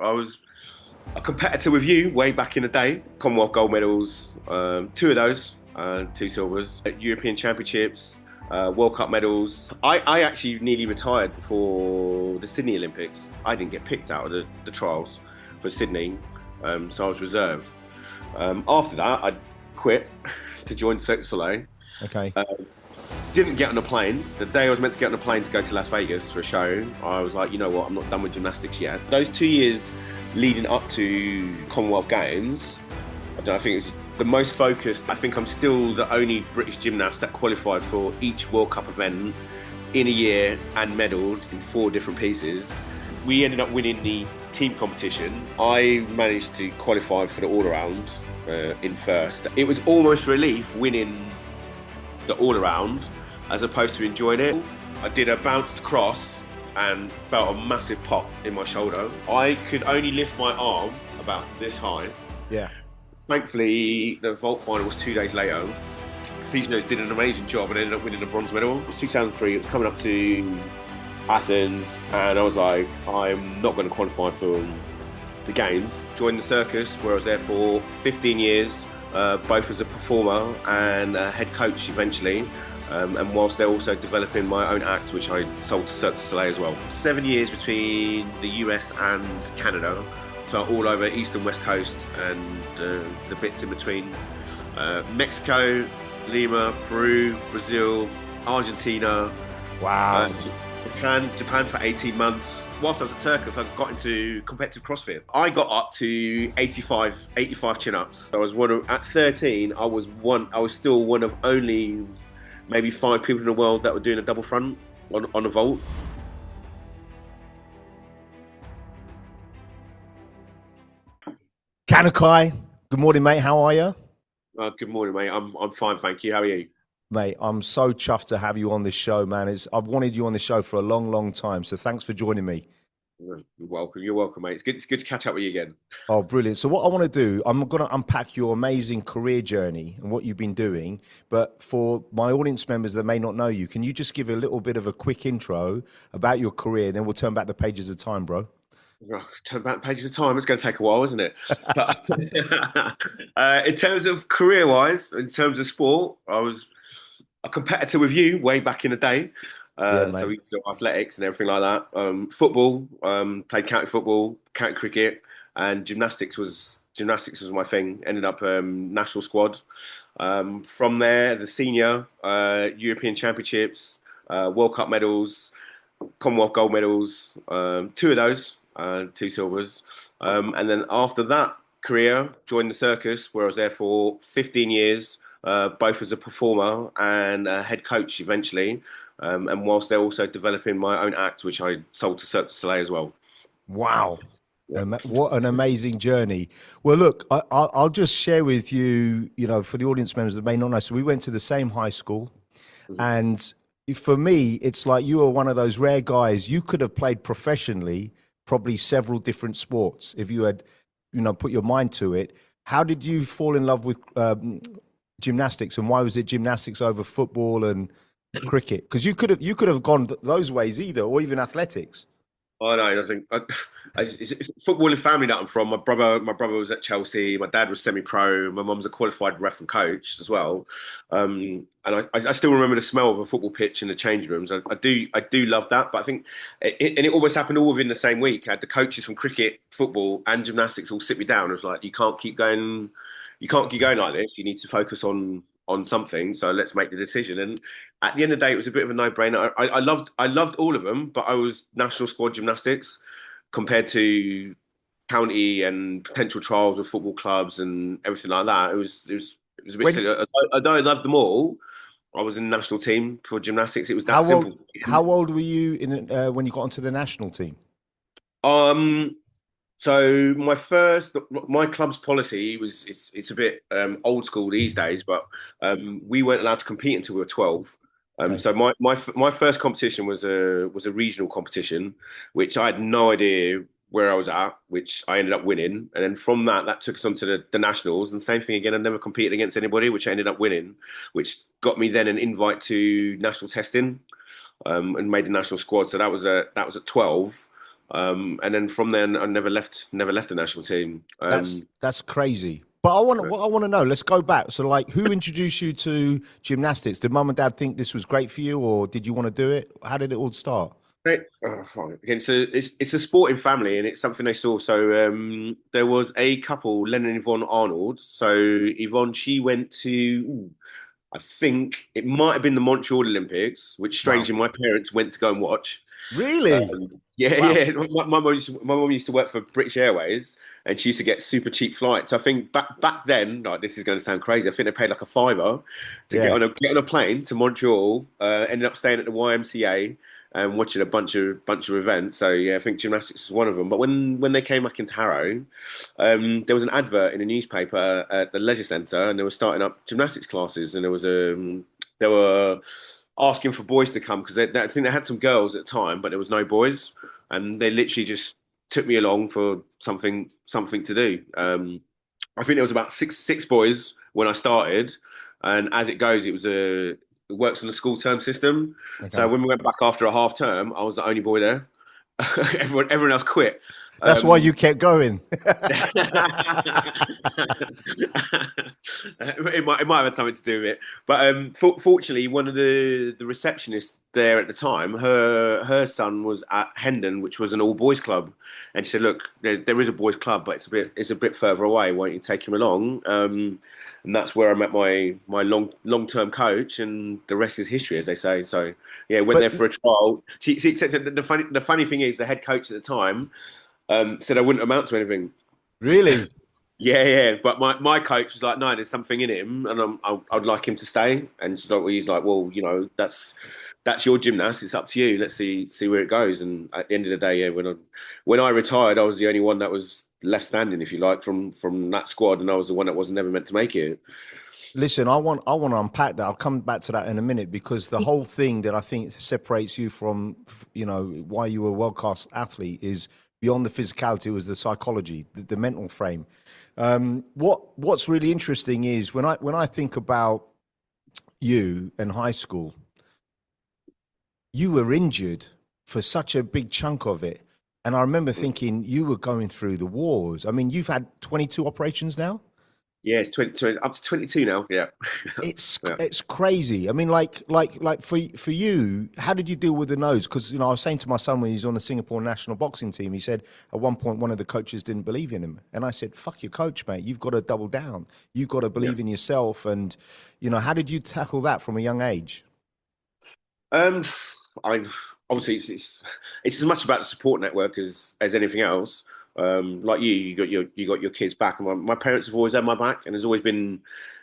I was a competitor with you way back in the day. Commonwealth Gold medals, two of those, two silvers, European Championships, World Cup medals. I actually nearly retired for the Sydney Olympics. I didn't get picked out of the trials for Sydney, so I was reserve. After that, I quit to join Cirque du Soleil. Okay. Didn't get on a plane. The day I was meant to get on a plane to go to Las Vegas for a show, I was like, you know what, I'm not done with gymnastics yet. Those 2 years leading up to Commonwealth Games, I think it was the most focused. I think I'm still the only British gymnast that qualified for each World Cup event in a year and medalled in 4 different pieces. We ended up winning the team competition. I managed to qualify for the all-around in first. It was almost relief winning the all-around as opposed to enjoying it. I did a bounced cross and felt a massive pop in my shoulder. I could only lift my arm about this high. Yeah. Thankfully, the vault final was 2 days later. Physios did an amazing job and ended up winning a bronze medal. It was 2003, it was coming up to Athens, and I was like, I'm not going to qualify for the games. Joined the circus, where I was there for 15 years, both as a performer and a head coach eventually. And whilst they're also developing my own act, which I sold to Cirque du Soleil as well. 7 years between the US and Canada, so all over East and West Coast and the bits in between. Mexico, Lima, Peru, Brazil, Argentina. Wow. Japan for 18 months. Whilst I was at Circus, I got into competitive CrossFit. I got up to 85 chin-ups. At 13, I was still one of only maybe 5 people in the world that were doing a double front on a vault. Kanukai, good morning, mate. How are you? Good morning, mate. I'm fine, thank you. How are you? Mate, I'm so chuffed to have you on this show, man. I've wanted you on the show for a long, long time. So thanks for joining me. You're welcome. You're welcome, mate. It's good to catch up with you again. Oh, brilliant. So what I want to do, I'm going to unpack your amazing career journey and what you've been doing. But for my audience members that may not know you, can you just give a little bit of a quick intro about your career? Then we'll turn back the pages of time, bro. Turn back pages of time. It's going to take a while, isn't it? But, in terms of career-wise, in terms of sport, I was a competitor with you way back in the day. So we did athletics and everything like that. Football, played county football, county cricket, and gymnastics was my thing. Ended up national squad. From there, as a senior, European Championships, World Cup medals, Commonwealth Gold medals, 2 of those, 2 silvers. And then after that career, joined the circus, where I was there for 15 years, both as a performer and a head coach eventually. And whilst they're also developing my own act, which I sold to Cirque du Soleil as well. Wow. Yeah. What an amazing journey. Well, look, I'll just share with you, for the audience members that may not know. So we went to the same high school. Mm-hmm. And for me, it's like you were one of those rare guys. You could have played professionally, probably several different sports if you had, put your mind to it. How did you fall in love with gymnastics, and why was it gymnastics over football and cricket? Because you could have gone those ways either, or even athletics. Oh no, I think it's footballing family that I'm from. My brother was at Chelsea. My dad was semi-pro. My mum's a qualified ref and coach as well. And I still remember the smell of a football pitch in the changing rooms. I do love that. But I think it almost happened all within the same week. I had the coaches from cricket, football, and gymnastics all sit me down. It was like, you can't keep going like this. You need to focus on something, so let's make the decision. And at the end of the day, it was a bit of a no-brainer. I loved all of them, but I was national squad gymnastics compared to county and potential trials with football clubs and everything like that. It was a bit silly. Although I loved them all, I was in the national team for gymnastics. It was that simple. How old were you when you got onto the national team? So my club's policy it's a bit old school these days, but we weren't allowed to compete until we were 12. Okay. So my first competition was a regional competition, which I had no idea where I was at, which I ended up winning. And then from that took us on to the nationals. And same thing again, I never competed against anybody, which I ended up winning, which got me then an invite to national testing and made the national squad. So that was at 12. And then from then, I never left the national team. That's crazy. But what I want to know, let's go back. So like, who introduced you to gymnastics? Did mum and dad think this was great for you, or did you want to do it? How did it all start? Again, so it's a sporting family, and it's something they saw. So there was a couple, Len and Yvonne Arnold. So Yvonne, she went to, I think it might have been the Montreal Olympics, which Wow. strangely my parents went to go and watch. Really? Yeah, Wow. yeah. My mum used to work for British Airways, and she used to get super cheap flights. I think back then, like this is going to sound crazy. I think they paid like a fiver to Yeah. get on a plane to Montreal. Ended up staying at the YMCA and watching a bunch of events. So yeah, I think gymnastics was one of them. But when they came back into Harrow, there was an advert in a newspaper at the leisure centre, and they were starting up gymnastics classes, and they were asking for boys to come because I think they had some girls at the time, but there was no boys, and they literally just took me along for something to do. I think there was about six boys when I started, and as it goes, it works on the school term system. So Okay. when we went back after a half term, I was the only boy there. Everyone else quit. That's why you Um, kept going. it might have had something to do with it, but fortunately, one of the receptionists there at the time, her son was at Hendon, which was an all boys club, and she said, "Look, there is a boys club, but it's a bit further away. Why don't you take him along?" And that's where I met my long term coach, and the rest is history, as they say. So yeah, went But there for a trial. She accepted. The funny thing is, the head coach at the time said I wouldn't amount to anything. really, Yeah, yeah. But my coach was like, no, there's something in him, and I'd like him to stay. And he's like, well, that's your gymnast. It's up to you. Let's see where it goes. And at the end of the day, yeah, when I retired, I was the only one that was left standing, if you like, from that squad, and I was the one that was never meant to make it. listen, I want to unpack that. I'll come back to that in a minute because the whole thing that I think separates you from, why you were a world class athlete is beyond the physicality was the psychology, the mental frame. What's really interesting is when I think about you in high school, you were injured for such a big chunk of it. And I remember thinking you were going through the wars. I mean, you've had 22 operations now. Yeah, it's 20, up to 22 now. Yeah, It's yeah. it's crazy. I mean, like for you, how did you deal with the nose? Because I was saying to my son when he's on the Singapore national boxing team, he said at one point one of the coaches didn't believe in him, and I said, "Fuck your coach, mate. You've got to double down. You've got to Yeah. believe in yourself." And how did you tackle that from a young age? Um, I obviously it's as much about the support network as anything else. Like you got your kids back, and my parents have always had my back, and there's always been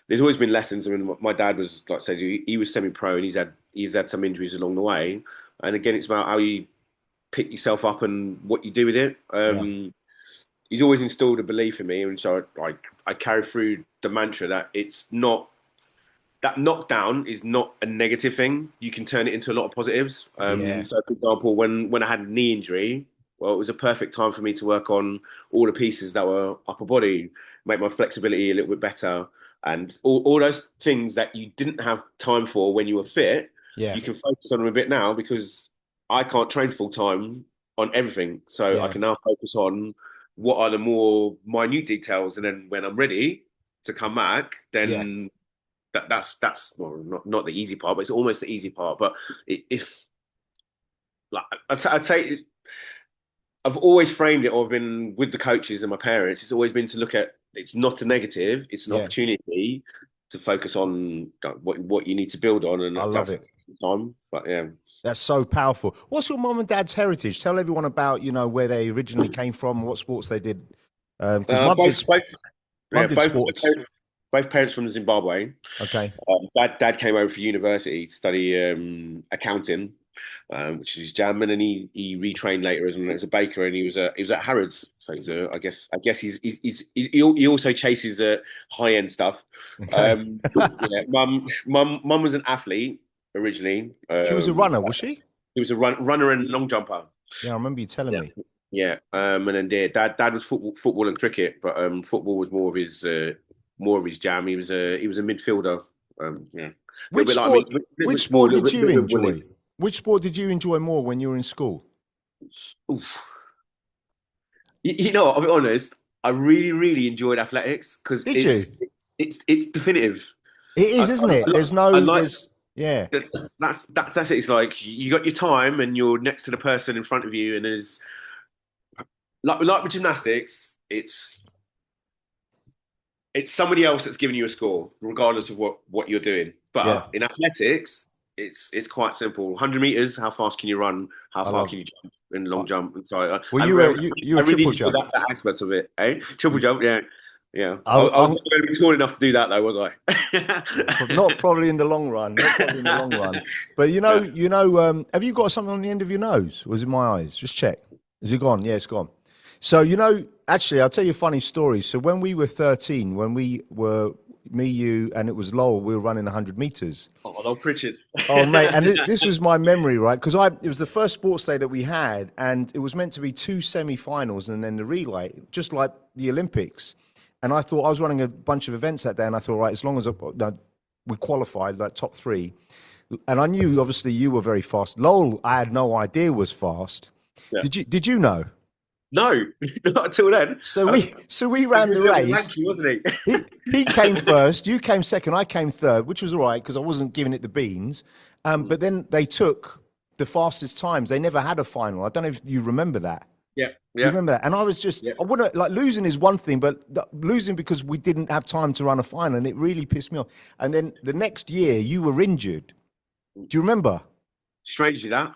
lessons. I mean, my dad was like I said, he was semi-pro, and he's had some injuries along the way. And again, it's about how you pick yourself up and what you do with it. Yeah, He's always instilled a belief in me, and so I carry through the mantra that it's not that knockdown is not a negative thing. You can turn it into a lot of positives. yeah, So, for example, when I had a knee injury, well, it was a perfect time for me to work on all the pieces that were upper body, make my flexibility a little bit better, and all those things that you didn't have time for when you were fit. yeah, You can focus on them a bit now because I can't train full time on everything, so I yeah, can now focus on what are the more minute details, and then when I'm ready to come back, yeah. then that's well, not the easy part, but it's almost the easy part. But if like I'd say I've always framed it, or I've been with the coaches and my parents. It's always been to look at it's not a negative; it's an Yeah. opportunity to focus on what you need to build on, and I love that's it. time. But yeah, That's so powerful. What's your mom and dad's heritage? Tell everyone about where they originally came from, what sports they did. Because uh, both both mum yeah did both sports. both parents from Zimbabwe. Okay. Dad came over for university to study accounting, which is his jam, and then he retrained later as a baker, and he was at Harrods. So I guess he also chases high end stuff. Okay. Yeah, mum was an athlete originally. She was a runner, was she? He was a runner and long jumper. Yeah, I remember you telling Yeah, me. yeah. And then dad was football and cricket, but football was more of his jam. He was a midfielder. Yeah, a little Which bit like me, sport a little which bit small, sport a little did bit, you little bit woolly. enjoy? Which sport did you enjoy more when you were in school? Oof. You know what, I'll be honest. I really, really enjoyed athletics because Did you? it's definitive. It is, isn't it? There's I no, like there's, yeah, that. That's it. It's like you got your time and you're next to the person in front of you, and there's like with gymnastics, it's somebody else that's giving you a score, regardless of what you're doing. yeah. But in athletics, it's quite simple. 100 meters, how fast can you run? How I far can loved. you jump in long jump? And so Well, you I were really triple enjoyed jump. that aspect of it. Eh? Triple jump, yeah, yeah. I, I was I, not going to be tall enough to do that though, was not I? probably in the long run. Not probably in the long run. But Yeah. have you got something on the end of your nose? Or was it my eyes? Just check. Is it gone? Yeah, it's gone. So actually, I'll tell you a funny story. So when we were 13, when we were me, you, and it was Lowell, we were running 100 meters. Oh, no, Pritchard. Oh, mate, and this was my memory, right? Because it was the first sports day that we had, and it was meant to be 2 semi-finals and then the relay, just like the Olympics. And I thought I was running a bunch of events that day, and I thought, right, as long as we qualified, like top 3, and I knew obviously you were very fast. Lowell, I had no idea was fast. Yeah. Did you know? No, not until then. So we ran the race. Lanky, wasn't he? He came first, you came second, I came third, which was all right because I wasn't giving it the beans. But then they took the fastest times. They never had a final. I don't know if you remember that. Yeah, You yeah, remember that? And I was just, I wouldn't like losing is one thing, but losing because we didn't have time to run a final, and it really pissed me off. And then the next year, you were injured. Do you remember? Strangely, that.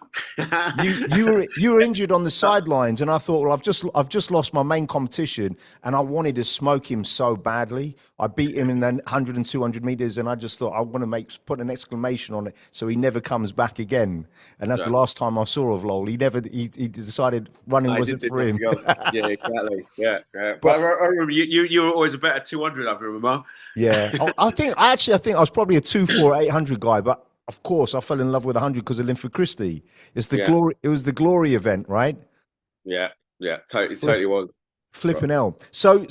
You were injured on the sidelines, and I thought, well, I've just lost my main competition, and I wanted to smoke him so badly. I beat him in the 100 and 200 meters, and I just thought I want to put an exclamation on it so he never comes back again. And that's the last time I saw of Lowell. He decided running wasn't for him. Yeah, exactly. Yeah, yeah. But I remember you were always a better 200. I remember. Yeah, I think I was probably a 2-4 800 guy, but. Of course, I fell in love with 100 because of Linford Christie. It's the glory. It was the glory event, right? Yeah, yeah, totally was. Flipping hell. So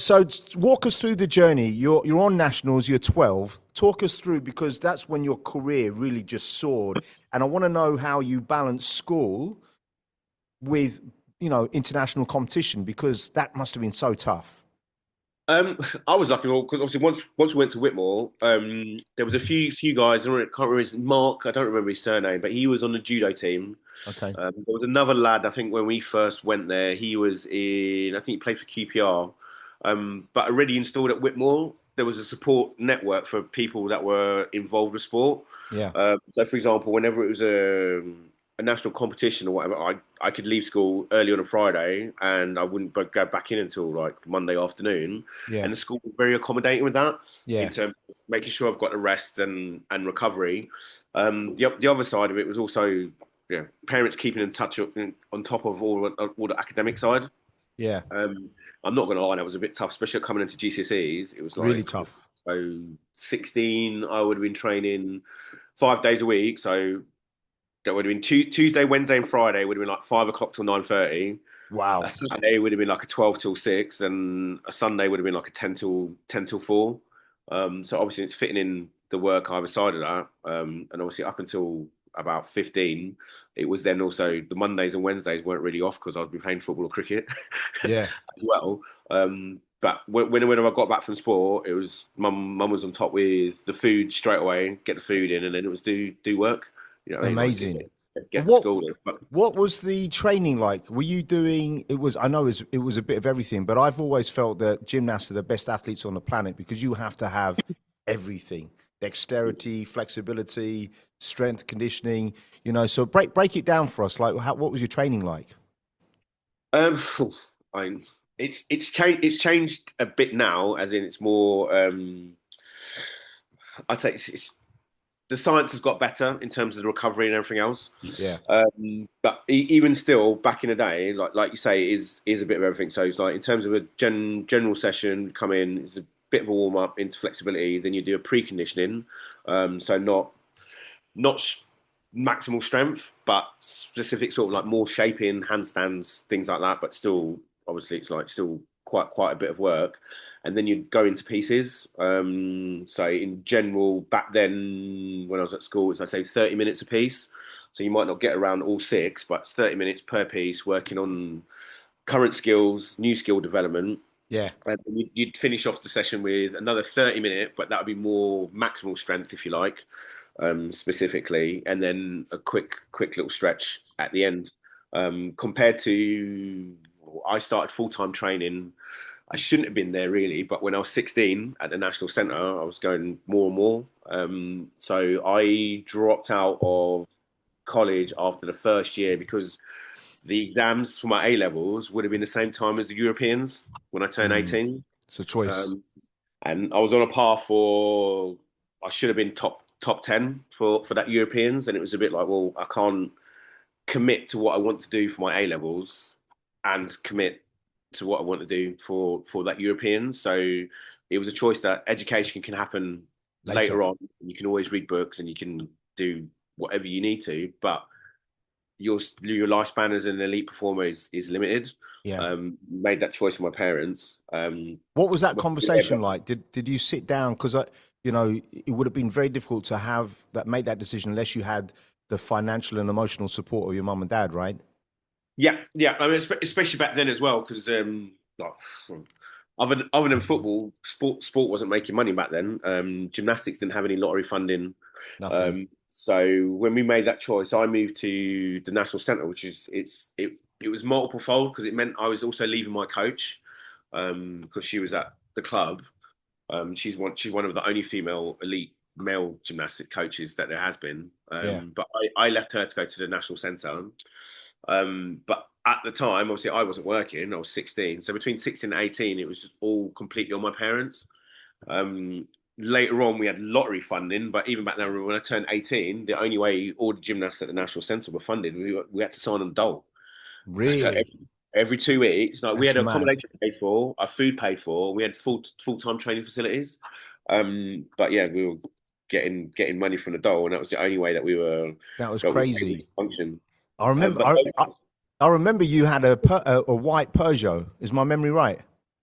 walk us through the journey. You're on nationals. You're 12. Talk us through because that's when your career really just soared. And I want to know how you balance school with international competition because that must have been so tough. I was lucky because obviously once we went to Whitmore, there was a few guys. I can't remember his Mark. I don't remember his surname, but he was on the judo team. Okay. There was another lad. I think when we first went there, he was in. I think he played for QPR, but already installed at Whitmore. There was a support network for people that were involved with sport. Yeah. So, for example, whenever it was a national competition or whatever, I could leave school early on a Friday and I wouldn't go back in until like Monday afternoon. Yeah. And the school was very accommodating with that Yeah. in terms of making sure I've got the rest and recovery. The other side of it was also parents keeping in touch on top of all the academic side. Yeah. I'm not going to lie, that was a bit tough, especially coming into GCSEs. It was like Really tough. So 16, I would have been training 5 days a week. So that would have been Tuesday, Wednesday, and Friday would have been like 5 o'clock till 9:30. Wow. A Saturday would have been like a 12 till 6, and a Sunday would have been like a 10 till 4. So obviously it's fitting in the work either side of that. And obviously up until about 15, it was then also the Mondays and Wednesdays weren't really off because I'd be playing football or cricket Yeah. as well. But when I got back from sport, it was mum was on top with the food straight away, get the food in, and then it was do work. Amazing. Get the school in. What was the training like? Were you doing? I know it was a bit of everything, but I've always felt that gymnasts are the best athletes on the planet because you have to have everything: dexterity, flexibility, strength, conditioning. So break it down for us. Like, what was your training like? It's changed. It's changed a bit now, as in it's more. I'd say the science has got better in terms of the recovery and everything else. Yeah. But even still, back in the day, like you say, is a bit of everything. So it's like in terms of a general session, come in, it's a bit of a warm up into flexibility. Then you do a preconditioning, so not maximal strength, but specific sort of like more shaping, handstands, things like that. But still, obviously, it's like still quite a bit of work. And then you'd go into pieces. So in general, back then when I was at school, it's, I say 30 minutes a piece. So you might not get around all 6, but it's 30 minutes per piece working on current skills, new skill development. Yeah. And you'd finish off the session with another 30-minute, but that would be more maximal strength, if you like, specifically, and then a quick little stretch at the end. Compared to, I started full-time training. I shouldn't have been there really, but when I was 16 at the National Centre, I was going more and more. So I dropped out of college after the first year because the exams for my A levels would have been the same time as the Europeans when I turned 18. It's a choice. And I was on a path for, I should have been top 10 for that Europeans. And it was a bit like, well, I can't commit to what I want to do for my A levels and commit to what I want to do for that European. So it was a choice that education can happen later on. You can always read books and you can do whatever you need to, but your lifespan as an elite performer is limited. Yeah. Made that choice for my parents. What was that conversation like? Did you sit down? Because it would have been very difficult to make that decision unless you had the financial and emotional support of your mum and dad, right? Yeah. I mean, especially back then as well, because other than football, sport wasn't making money back then. Gymnastics didn't have any lottery funding. Nothing. So when we made that choice, I moved to the National Centre, which it was multiple fold because it meant I was also leaving my coach because she was at the club. She's one of the only female elite male gymnastic coaches that there has been. But I left her to go to the National Centre. But at the time, obviously, I wasn't working. I was 16. So between 16 and 18, it was all completely on my parents. Later on, we had lottery funding, but even back then, when I turned 18, the only way all the gymnasts at the National Centre were funded, we had to sign on dole. Really? So every 2 weeks, we had mad. accommodation paid for, our food paid for, we had full-time training facilities. But yeah, we were getting money from the dole, and that was the only way that we were. That was crazy. Function. I remember. I remember you had a white Peugeot. Is my memory right?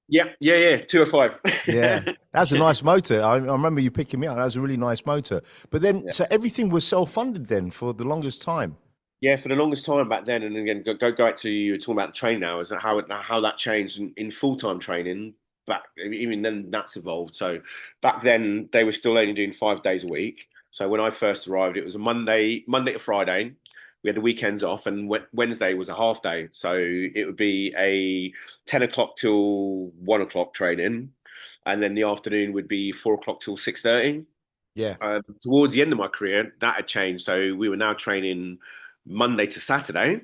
Yeah. 205. Yeah, that's a nice motor. I remember you picking me up. That was a really nice motor. But then, so everything was self-funded then for the longest time. Yeah, for the longest time back then, and again, go back to you talking about the training hours and how that changed in full-time training. Back even then, that's evolved. So back then, they were still only doing 5 days a week. So when I first arrived, it was a Monday to Friday. We had the weekends off, and Wednesday was a half day. So it would be a 10 o'clock till 1 o'clock training, and then the afternoon would be 4 o'clock till 6:30. Yeah. Towards the end of my career, that had changed. So we were now training Monday to Saturday.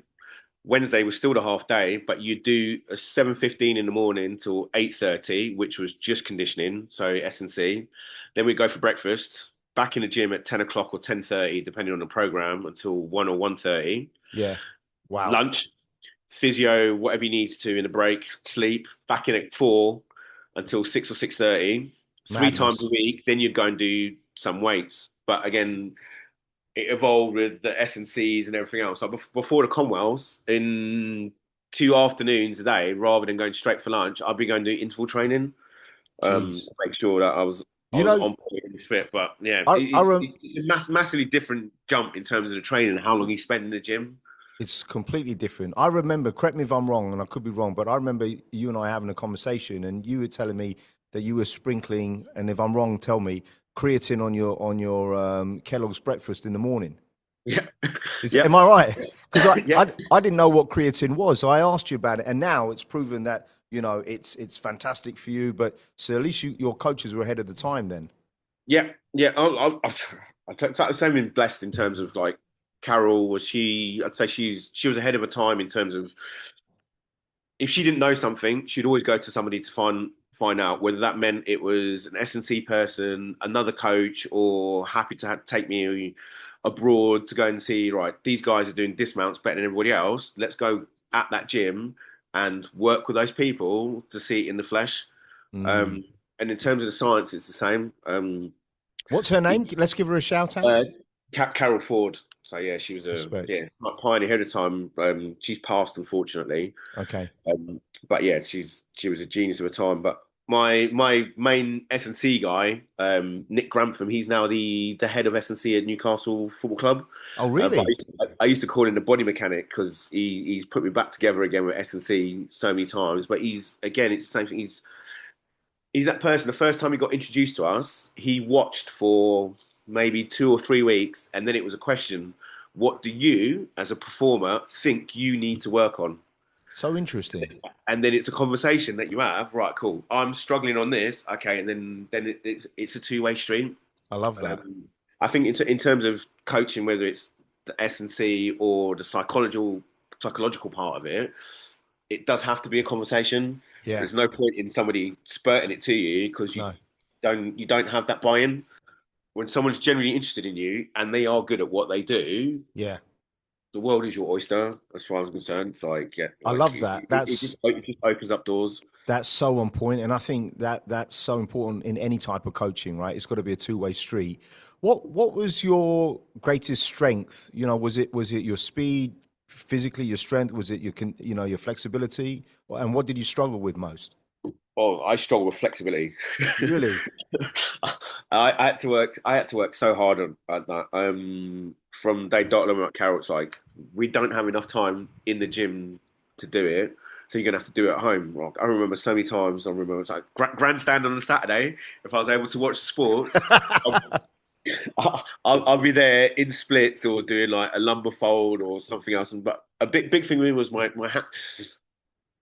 Wednesday was still the half day, but you do a 7:15 in the morning till 8:30, which was just conditioning, so S&C. Then we go for breakfast, back in the gym at 10 o'clock or 10:30, depending on the program, until 1 or 1:30. Yeah. Wow. Lunch, physio, whatever you need to in the break, sleep, back in at 4 until 6 or 6:30. Madness. 3 times a week, then you'd go and do some weights. But again, it evolved with the S&Cs and everything else. Like before the Commonwealths, in 2 afternoons a day, rather than going straight for lunch, I'd be going to do interval training. Make sure that I was on point and fit. But yeah, it's a massively different jump in terms of the training and how long you spend in the gym. It's completely different. I remember, correct me if I'm wrong, and I could be wrong, but I remember you and I having a conversation, and you were telling me that you were sprinkling, and if I'm wrong, tell me, creatine on your Kellogg's breakfast in the morning. Yeah. Am I right? Because I didn't know what creatine was, so I asked you about it, and now it's proven that it's fantastic for you. But so at least your coaches were ahead of the time then. Yeah. I've been blessed in terms of like Carol. I'd say she was ahead of her time in terms of if she didn't know something, she'd always go to somebody to find out, whether that meant it was an S&C person, another coach, or happy to take me abroad to go and see, right, these guys are doing dismounts better than everybody else. Let's go at that gym and work with those people to see it in the flesh. And in terms of the science, it's the same. What's her name? Let's give her a shout out. Carol Ford. So yeah, she was a pioneer ahead of time. She's passed, unfortunately. Okay. But yeah, she was a genius of her time. But my main S&C guy, Nick Grantham, he's now the head of S&C at Newcastle Football Club. Oh, But really? I used to call him the body mechanic because he's put me back together again with S&C so many times. But he's again, it's the same thing. He's that person. The first time he got introduced to us, he watched for maybe 2 or 3 weeks, and then it was a question: what do you, as a performer, think you need to work on? So interesting. And then it's a conversation that you have. Right, cool. I'm struggling on this. Okay, and then it's a two-way street. I love that. I think in terms of coaching, whether it's the S&C or the psychological part of it, it does have to be a conversation. Yeah. There's no point in somebody spurting it to you because No. you don't have that buy-in. When someone's genuinely interested in you and they are good at what they do, Yeah. the world is your oyster, as far as I'm concerned. It's like, yeah, I like love that. it just opens up doors. That's so on point, and I think that's so important in any type of coaching, right? It's got to be a two-way street. What was your greatest strength? You know, was it your speed, physically, your strength? Was it your flexibility? And what did you struggle with most? Oh, I struggle with flexibility. Really? I had to work. I had to work so hard at that. From day dot at Carol, it's like we don't have enough time in the gym to do it, so you're gonna have to do it at home. Like, I remember so many times. I remember it was like grandstand on a Saturday. If I was able to watch the sports, I'll be there in splits or doing like a lumbar fold or something else. But a big thing with me was my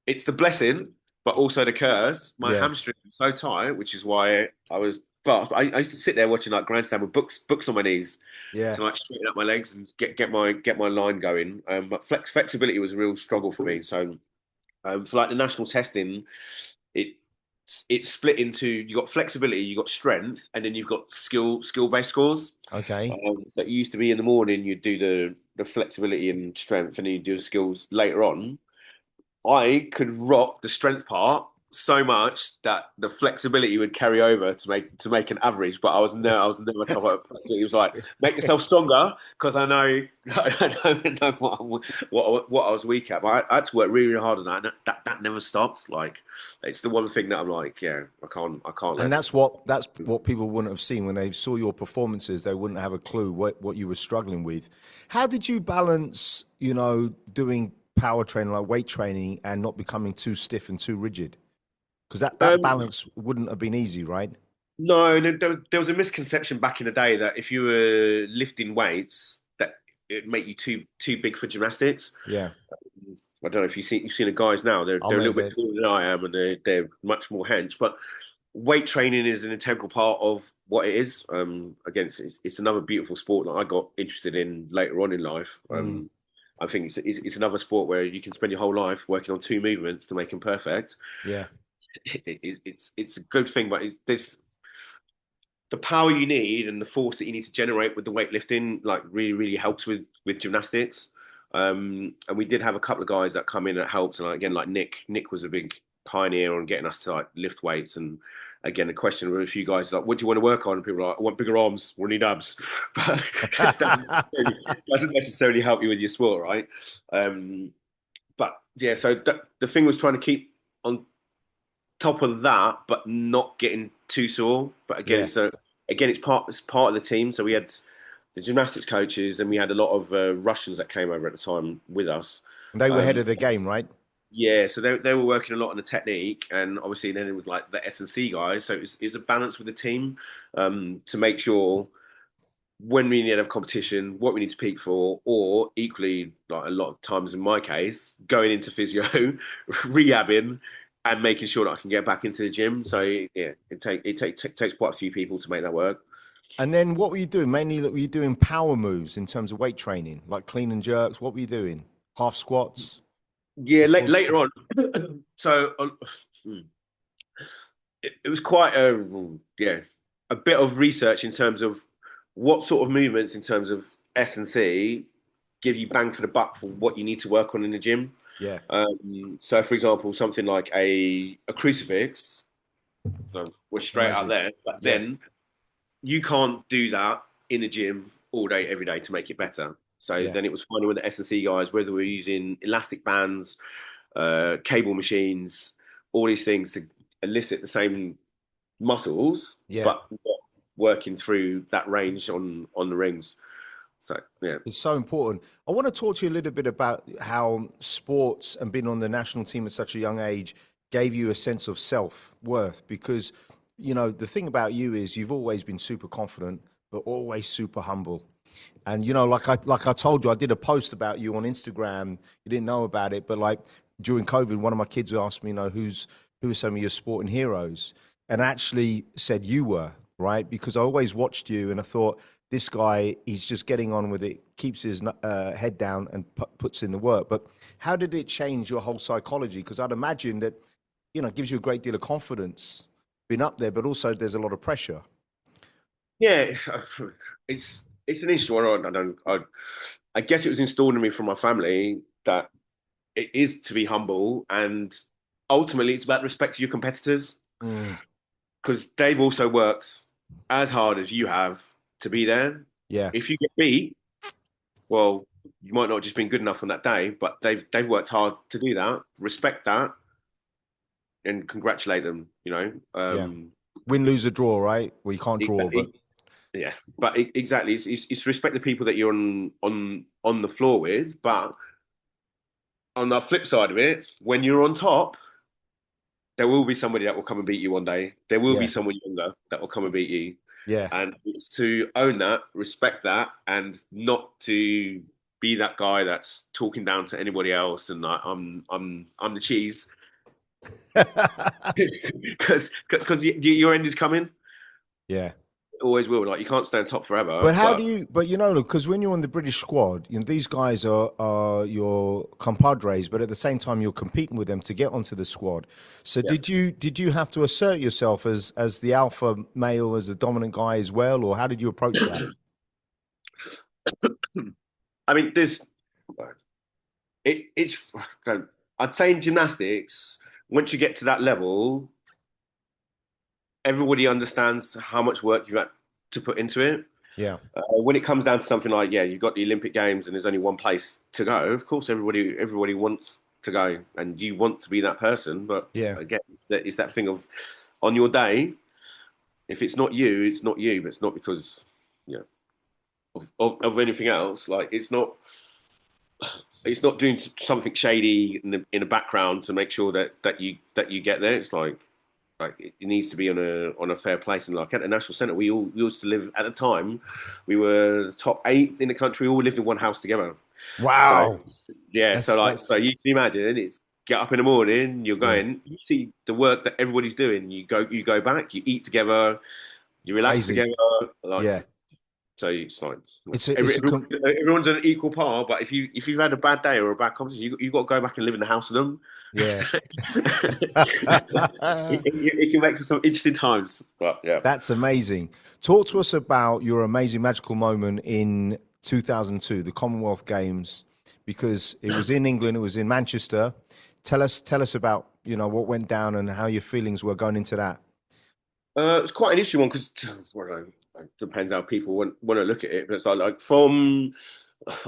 it's the blessing, but also the curse. My Yeah. hamstring was so tight, which is why I was. But I used to sit there watching like grandstand with books on my knees Yeah. to like straighten up my legs and get my line going. But flexibility was a real struggle for me. So for like the national testing, it it's split into you got flexibility, you got strength, and then you've got skill based scores. Okay. That used to be in the morning, you'd do the flexibility and strength, and then you do the skills later on. I could rock the strength part so much that the flexibility would carry over to make an average. But I was never top up. It was like make yourself stronger because I know I know what I was weak at. But I had to work really, really hard on that. And that never stops. Like it's the one thing that I'm like, yeah, I can't And let that's what people wouldn't have seen when they saw your performances. They wouldn't have a clue what you were struggling with. How did you balance, doing power training, like weight training, and not becoming too stiff and too rigid? Because that Um, balance wouldn't have been easy, right? no, there was a misconception back in the day that if you were lifting weights, that it'd make you too big for gymnastics. Yeah. I don't know if you've seen the guys now. I They're a mean, little bit taller than I am, and they're much more hench. But weight training is an integral part of what it is. Again, it's another beautiful sport that I got interested in later on in life. I think it's another sport where you can spend your whole life working on two movements to make them perfect. yeah, It's a good thing, but it's this the power you need and the force that you need to generate with the weightlifting like really helps with gymnastics. And we did have a couple of guys that come in that helped, and again, like Nick was a big pioneer on getting us to like lift weights. And again, the question with a few guys is like, what do you want to work on? And people are like, I want bigger arms, we need abs. But that doesn't necessarily help you with your sport, right? But yeah, so the thing was trying to keep on top of that, but not getting too sore. But again, yeah. so again, it's part of the team. So we had the gymnastics coaches, and we had a lot of Russians that came over at the time with us. And they were ahead Um, of the game, right? yeah, so they were working a lot on the technique, and obviously then it was like the S&C guys. So it was a balance with the team to make sure when we need to have competition, what we need to peak for, or equally, like a lot of times in my case, going into physio, rehabbing, and making sure that I can get back into the gym. So yeah, takes quite a few people to make that work. And then what were you doing? Mainly, were you doing power moves in terms of weight training, like clean and jerks? What were you doing? Half squats, Yeah, full later squat? on. So it was quite a bit of research in terms of what sort of movements in terms of S&C give you bang for the buck for what you need to work on in the gym. Yeah, So, for example, something like a crucifix, so we're straight out amazing. there, but Yeah, then you can't do that in the gym all day, every day to make it better. So yeah, then it was finding with the S&C guys, whether we're using elastic bands, cable machines, all these things to elicit the same muscles, Yeah. but not working through that range on the rings. So yeah. It's so important. I want to talk to you a little bit about how sports and being on the national team at such a young age gave you a sense of self-worth because, you know, the thing about you is you've always been super confident, but always super humble. And, you know, like I told you, I did a post about you on Instagram. You didn't know about it, but like during COVID, one of my kids asked me, you know, who are some of your sporting heroes? And I actually said you were, right? Because I always watched you and I thought, this guy, he's just getting on with it, keeps his head down and puts in the work. But how did it change your whole psychology? Because I'd imagine that, you know, it gives you a great deal of confidence being up there, but also there's a lot of pressure. Yeah, it's an interesting one. I guess it was installed in me from my family that it is to be humble, and ultimately it's about respect to your competitors Mm, because they've also worked as hard as you have to be there. yeah, If you get beat, well, you might not have just been good enough on that day, but they've worked hard to do that. Respect that and congratulate them. yeah. Win, lose, or draw, right? Well, you can't draw, but Exactly. Yeah, but exactly, it's respect the people that you're on the floor with. But on the flip side of it, when you're on top, there will be somebody that will come and beat you one day. There will be yeah, someone younger that will come and beat you, yeah. and it's to own that, respect that, and not to be that guy that's talking down to anybody else and like I'm the cheese because your end is coming. Yeah. It always will. Like you can't stay on top forever, But how do but. you? But you know, because when you're on the British squad, you know these guys are your compadres, but at the same time you're competing with them to get onto the squad. So Yeah. did you have to assert yourself as the alpha male, as the dominant guy as well, or how did you approach that? I mean, it's. I'd say in gymnastics, once you get to that level, everybody understands how much work you've had to put into it. Yeah, When it comes down to something like, yeah, you've got the Olympic Games and there's only one place to go. Of course, everybody wants to go, and you want to be that person. But yeah, again, it's that thing of on your day, if it's not you, it's not you. But it's not because you know of anything else. Like it's not doing something shady in the background to make sure that you get there. It's like it needs to be on a fair place. And like at the National Centre, we used to live at the time. We were the top 8 in the country. We all lived in one house together. So wow, yeah, so that's you can imagine it's get up in the morning. You're yeah, going. You see the work that everybody's doing. You go back. You eat together. You relax crazy. together. Like Yeah, so, it's like it's a it's a everyone's an equal par. But if you've had a bad day or a bad competition, you got to go back and live in the house with them. yeah. It can make for some interesting times. But yeah. That's amazing. Talk to us about your amazing magical moment in 2002, the Commonwealth Games, because it was in England, it was in Manchester. Tell us about, you know, what went down and how your feelings were going into that. It's quite an interesting one because well, it depends how people want to look at it. But it's like from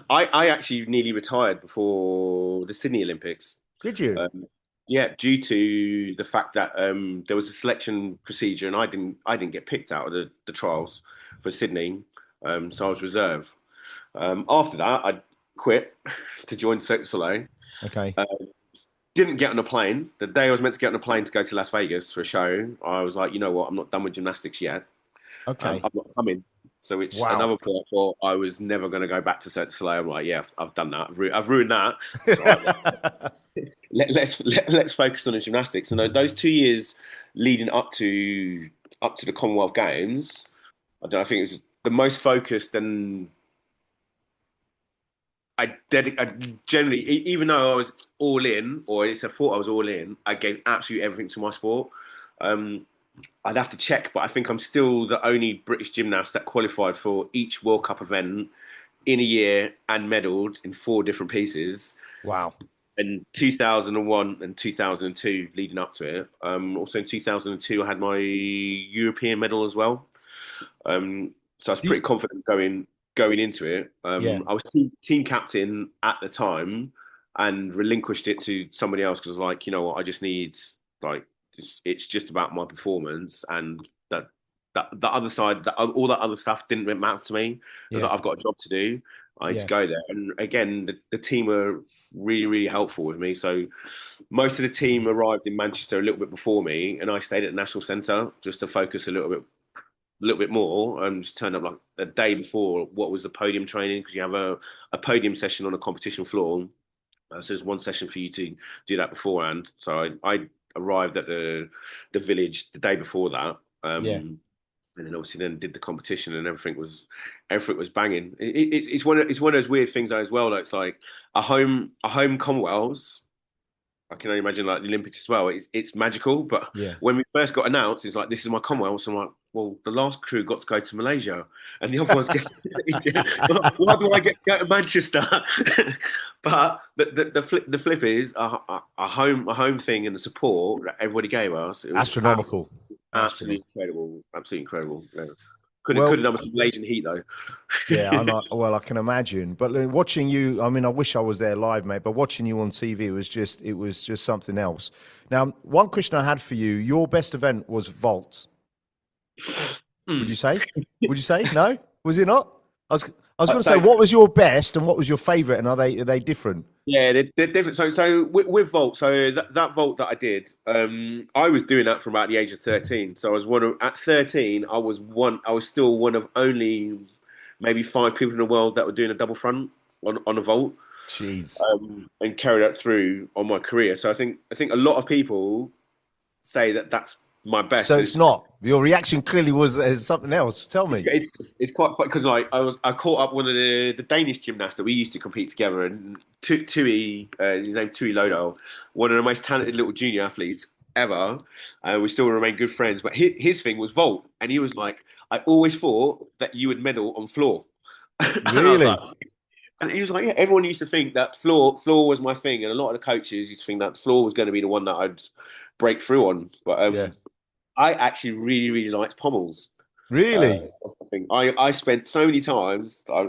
I actually nearly retired before the Sydney Olympics. Did you? Um, yeah, due to the fact that there was a selection procedure and I didn't get picked out of the trials for Sydney, so I was reserve. After that, I quit to join Cirque du Soleil. Okay. Uh, didn't get on a plane. The day I was meant to get on a plane to go to Las Vegas for a show, I was like, you know what, I'm not done with gymnastics yet. Okay. I'm not coming. So it's Wow. another point for I was never going to go back to Cirque du Soleil. I'm like, yeah, I've done that. I've ruined that. It's all right. Let's focus on the gymnastics. And those 2 years leading up to the Commonwealth Games, I think it was the most focused and I generally, even though I was all in, or it's a thought I was all in, I gave absolutely everything to my sport. Um, I'd have to check, but I think I'm still the only British gymnast that qualified for each World Cup event in a year and medalled in 4 different pieces. Wow. In 2001 and 2002, leading up to it. Also in 2002, I had my European medal as well. So I was Do you- pretty confident going into it. yeah. I was team captain at the time and relinquished it to somebody else because I was like, you know what, I just need like it's just about my performance, and that the other side, all that other stuff didn't really matter to me. It was Yeah. like, I've got a job to do. I need to Yeah. go there. And again, the team were really, really helpful with me. So most of the team arrived in Manchester a little bit before me, and I stayed at the National Centre just to focus a little bit more, and just turned up like a day before what was the podium training, because you have a podium session on a competition floor. So there's one session for you to do that beforehand. So I arrived at the village the day before that. Yeah. And then obviously then did the competition, and everything was banging. It's one of those weird things as well. Like, it's like a home Commonwealths. I can only imagine like the Olympics as well. It's magical, but Yeah. when we first got announced, it's like, this is my Commonwealth. So I'm like, well, the last crew got to go to Malaysia, and the other ones get. Why do I get to go to Manchester? But the flip is a home thing, and the support that everybody gave us. It was Astronomical. absolutely incredible. Absolutely incredible. Yeah. Couldn't Well, have done with Malaysian heat though. yeah, I know. Well, I can imagine. But watching you, I mean, I wish I was there live, mate. But watching you on TV it was just something else. Now, one question I had for you: your best event was vault. Would you say? Would you say no? Was it not? I was going to say, what was your best and what was your favourite, and are they different? Yeah, they're different. So with vault, so that vault that I did, I was doing that from about the age of 13. So I was at 13, I was still one of only maybe 5 people in the world that were doing a double front on a vault. Jeez. And carry that through on my career. So I think a lot of people say that that's my best. So it's not. Your reaction clearly was something else. Tell me. It's quite because like I caught up one of the Danish gymnasts that we used to compete together, and Tui, his name Tui Lodo, one of the most talented little junior athletes ever. We still remain good friends. But his thing was vault, and he was like, I always thought that you would medal on floor. Really? And he was like, yeah, everyone used to think that floor was my thing. And a lot of the coaches used to think that floor was going to be the one that I'd break through on. But Yeah. I actually really, really liked pommels. Really? I spent so many times. I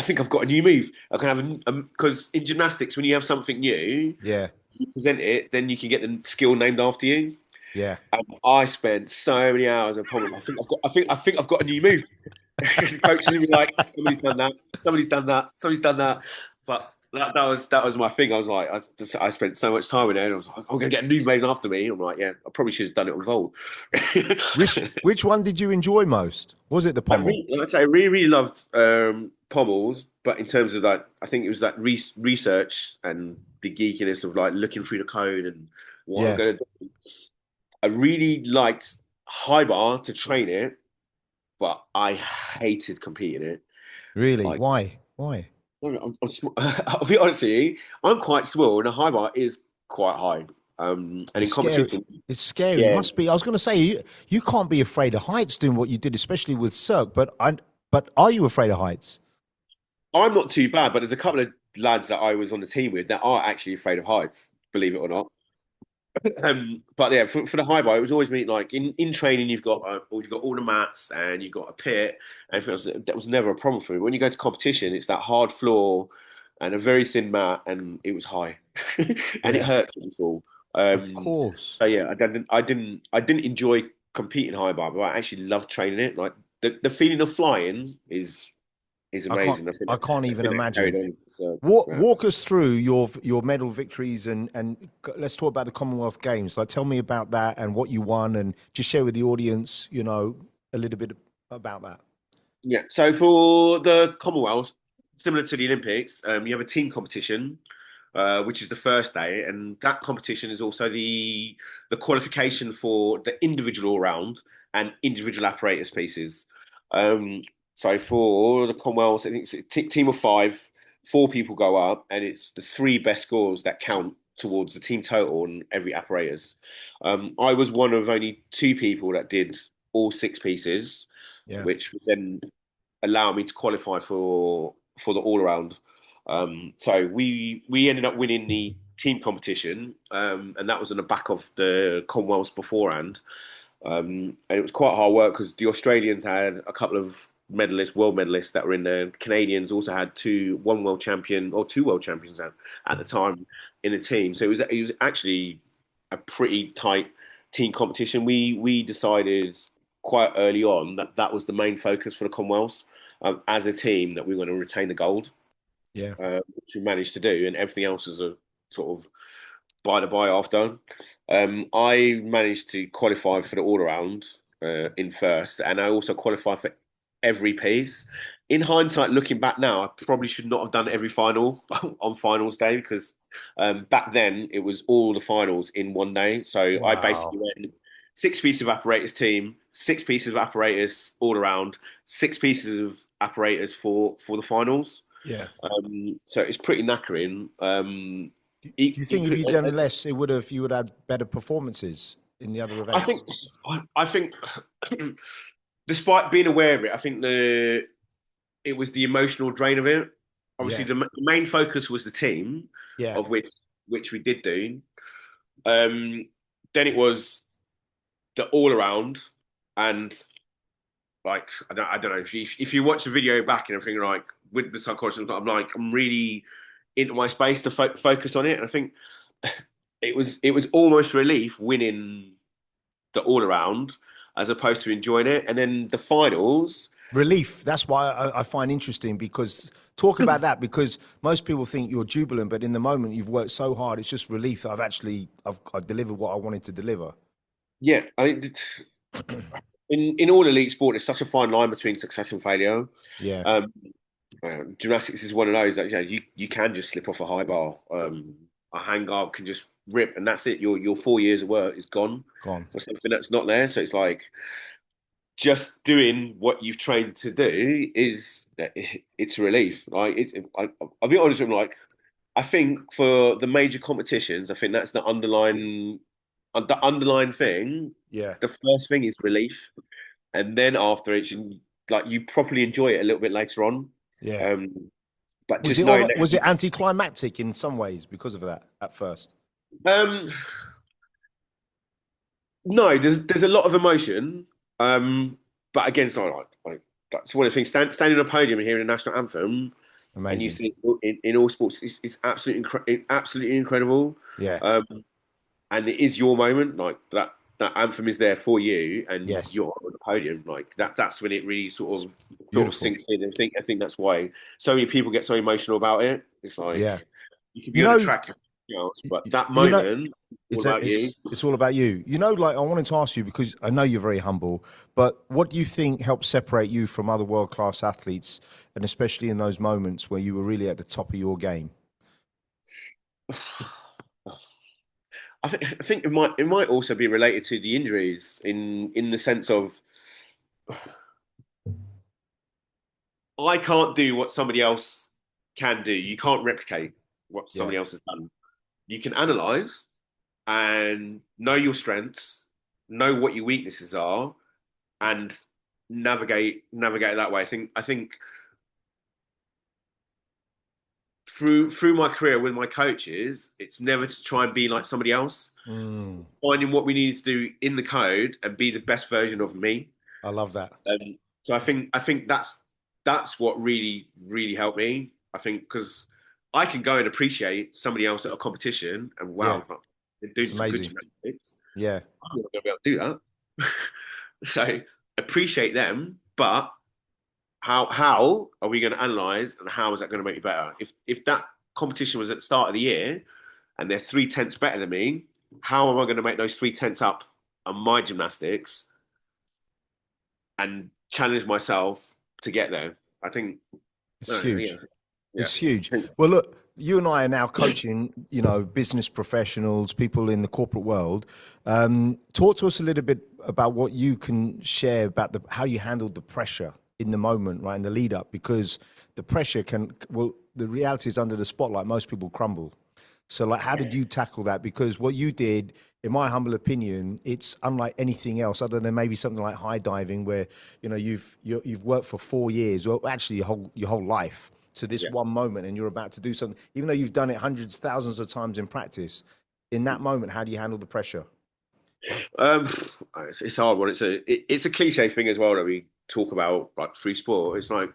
think I've got a new move. I can have because in gymnastics, when you have something new, Yeah. you present it, then you can get the skill named after you. Yeah. And I spent so many hours of pommels. I think I've got a new move. Coaches would be like, somebody's done that, somebody's done that. But that was my thing. I was like, I spent so much time in there, and I was like, I'm gonna get a new made after me. I'm like, yeah, I probably should have done it on Volt. Which one did you enjoy most? Was it the pommel? I really loved pommels, but in terms of that, I think it was that research and the geekiness of like looking through the code and what I'm gonna do. I really liked high bar to train it, but I hated competing it. Really? Like, Why? I'll be honest with you, I'm quite small, and a high bar is quite high. And It's in competition, scary. It's scary. yeah. It must be. I was going to say you can't be afraid of heights doing what you did, especially with Cirque. But are you afraid of heights? I'm not too bad, but there's a couple of lads that I was on the team with that are actually afraid of heights, believe it or not. But yeah, for the high bar, it was always me like in training. You've got all the mats and you've got a pit, and that was never a problem for me. When you go to competition, it's that hard floor and a very thin mat, and it was high, and it hurt to fall. Of course. So yeah, I didn't enjoy competing high bar, but I actually loved training it. Like the feeling of flying is amazing. I can't even imagine. So, Walk us through your medal victories and let's talk about the Commonwealth Games. Like, tell me about that and what you won, and just share with the audience, a little bit about that. Yeah. So for the Commonwealth, similar to the Olympics, you have a team competition, which is the first day, and that competition is also the qualification for the individual all round and individual apparatus pieces. So for the Commonwealth, I think it's a team of 5. 4 people go up, and it's the 3 best scores that count towards the team total on every apparatus. I was one of only 2 people that did all 6 pieces, which would then allow me to qualify for the all around. So we ended up winning the team competition, and that was on the back of the Commonwealths beforehand. And it was quite hard work because the Australians had a couple of world medalists that were in there. Canadians also had 2 world champions at the time in the team. So it was actually a pretty tight team competition. We decided quite early on that that was the main focus for the Commonwealth as a team, that we were going to retain the gold, Yeah. which we managed to do, and everything else was a sort of by the by after. I managed to qualify for the all around in first, and I also qualified for every piece. In hindsight, looking back now, I probably should not have done every final on finals day, because back then it was all the finals in one day. So I basically Wow. went six pieces of apparatus team, six pieces of apparatus all around, six pieces of apparatus for the finals. Yeah. So it's pretty knackering. Do you think if you'd done less, you would have had better performances in the other I events? think I think despite being aware of it, I think it was the emotional drain of it. Obviously, Yeah. the main focus was the team, Yeah. of which we did do. Um, then it was the all around, and like I don't know if you watch the video back and everything, like with the psychologist, I'm really into my space to focus on it. And I think it was almost relief winning the all around as opposed to enjoying it. And then the finals. Relief. That's why I find interesting, because talk about that, because most people think you're jubilant, but in the moment you've worked so hard, it's just relief that I've delivered what I wanted to deliver. Yeah, I mean, in all elite sport, there's such a fine line between success and failure. Yeah. Um, Gymnastics is one of those that you can just slip off a high bar. A hang guard can just rip, and that's it. Your 4 years of work is gone Gone. for something that's not there. So it's like just doing what you've trained to do it's a relief. Like I'll be honest with you, like I think for the major competitions, I think that's the underlying thing. Yeah. The first thing is relief, and then after it, like you properly enjoy it a little bit later on. Yeah. Um, but just knowing that Was it anticlimactic in some ways because of that at first? um, no, there's a lot of emotion. But again, it's not like that's one of the things. Standing on a podium and hearing the national anthem, and you Amazing. see it in all sports, it's absolutely incredible. Yeah. Um, and it is your moment, like that anthem is there for you, and Yes. you're on the podium. Like that's when it really sort of Beautiful. sinks in. I think that's why so many people get so emotional about it. It's like Yeah. you could You be on a know, track, but that you know, moment is all about you. it's all about you. You know, like I wanted to ask you, because I know you're very humble, but what do you think helps separate you from other world-class athletes, and especially in those moments where you were really at the top of your game? I think it might also be related to the injuries in the sense of I can't do what somebody else can do. You can't replicate what Yeah. somebody else has done. You can analyze and know your strengths, know what your weaknesses are, and navigate that way. I think through my career with my coaches, it's never to try and be like somebody else. Mm, Finding what we need to do in the code and be the best version of me. I love that. So I think that's what really helped me. I think because I can go and appreciate somebody else at a competition, and Yeah. wow, they're doing It's some good amazing. gymnastics. Yeah. I'm not going to be able to do that. So appreciate them, but how are we going to analyze, and how is that going to make you better? If that competition was at the start of the year and they're 3/10 better than me, how am I going to make those 3/10 up on my gymnastics and challenge myself to get there? I think, It's yeah, huge. yeah. It's huge. Well, look, you and I are now coaching, business professionals, people in the corporate world. Talk to us a little bit about what you can share about how you handled the pressure in the moment, right, in the lead up, because the pressure the reality is under the spotlight, most people crumble. So, like, how did you tackle that? Because what you did, in my humble opinion, it's unlike anything else, other than maybe something like high diving, where you've worked for 4 years, or actually your whole life, to this Yeah. one moment, and you're about to do something, even though you've done it hundreds, thousands of times in practice. In that moment, how do you handle the pressure? Um, it's a hard one. It's a cliche thing as well that we talk about, like free sport. It's like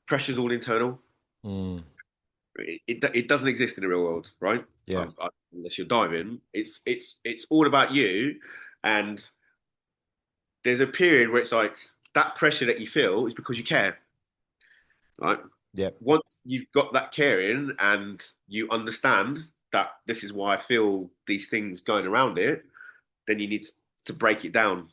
pressure's all internal. Mm, It doesn't exist in the real world, right? yeah, unless you're diving. It's all about you, and there's a period where it's like that pressure that you feel is because you care, right? Yeah. Once you've got that caring and you understand that this is why I feel these things going around it, then you need to break it down.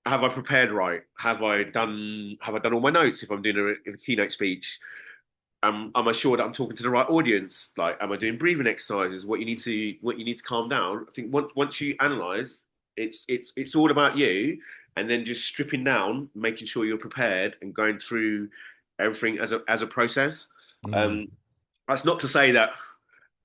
Have I prepared right? Have I done all my notes if I'm doing a keynote speech? Am I sure that I'm talking to the right audience? Like, am I doing breathing exercises? What you need to calm down. I think once you analyze, it's all about you, and then just stripping down, making sure you're prepared, and going through everything as a process. Mm. Um, that's not to say that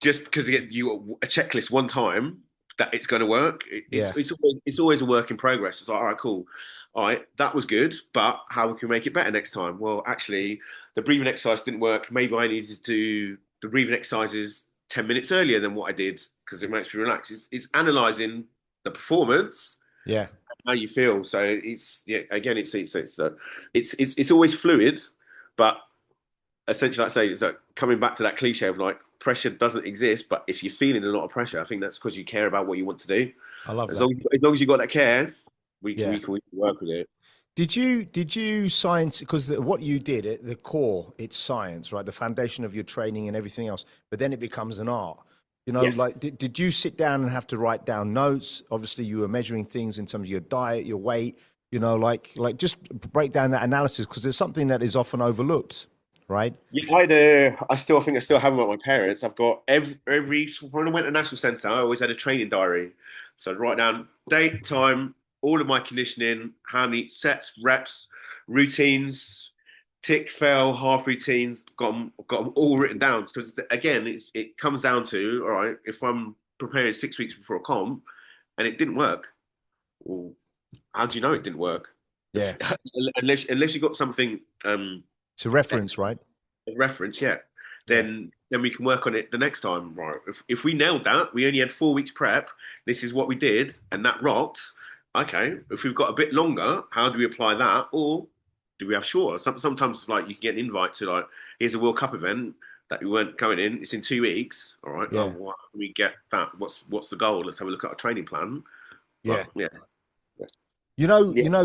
just because you get you a checklist one time that it's going to work. Yeah. It's always a work in progress. It's like, all right, cool. All right, that was good, but how can we make it better next time? Well, actually, the breathing exercise didn't work. Maybe I needed to do the breathing exercises 10 minutes earlier than what I did because it makes me relax. It's analyzing the performance, Yeah. how you feel. So it's yeah, again, it's always fluid, but essentially, like I say, it's like coming back to that cliche of like pressure doesn't exist, but if you're feeling a lot of pressure, I think that's because you care about what you want to do. I love As that. long as, long as you got that care, Yeah. we can work with it. Did you science because what you did at the core, it's science, right? The foundation of your training and everything else, but then it becomes an art. Yes. Like did you sit down and have to write down notes? Obviously, you were measuring things in terms of your diet, your weight. Like just break down that analysis because it's something that is often overlooked, right? Yeah, I think I still have them at my parents. I've got every when I went to National Centre, I always had a training diary. So I'd write down date, time, all of my conditioning, how many sets, reps, routines, tick, fail, half routines. Got them all written down because again, it comes down to all right. If I'm preparing 6 weeks before a comp and it didn't work, well, how do you know it didn't work? If, Yeah. unless you got something To reference, right? reference, yeah, Yeah. then we can work on it the next time. Right. If we nailed that, we only had 4 weeks prep. This is what we did, and that rocked. Okay. If we've got a bit longer, how do we apply that, or do we have shorter? Sometimes it's like you can get an invite to like here's a World Cup event that we weren't going in. It's in 2 weeks. All right. Oh, Yeah. well, how can we get that? What's the goal? Let's have a look at a training plan. Yeah. But yeah, yeah,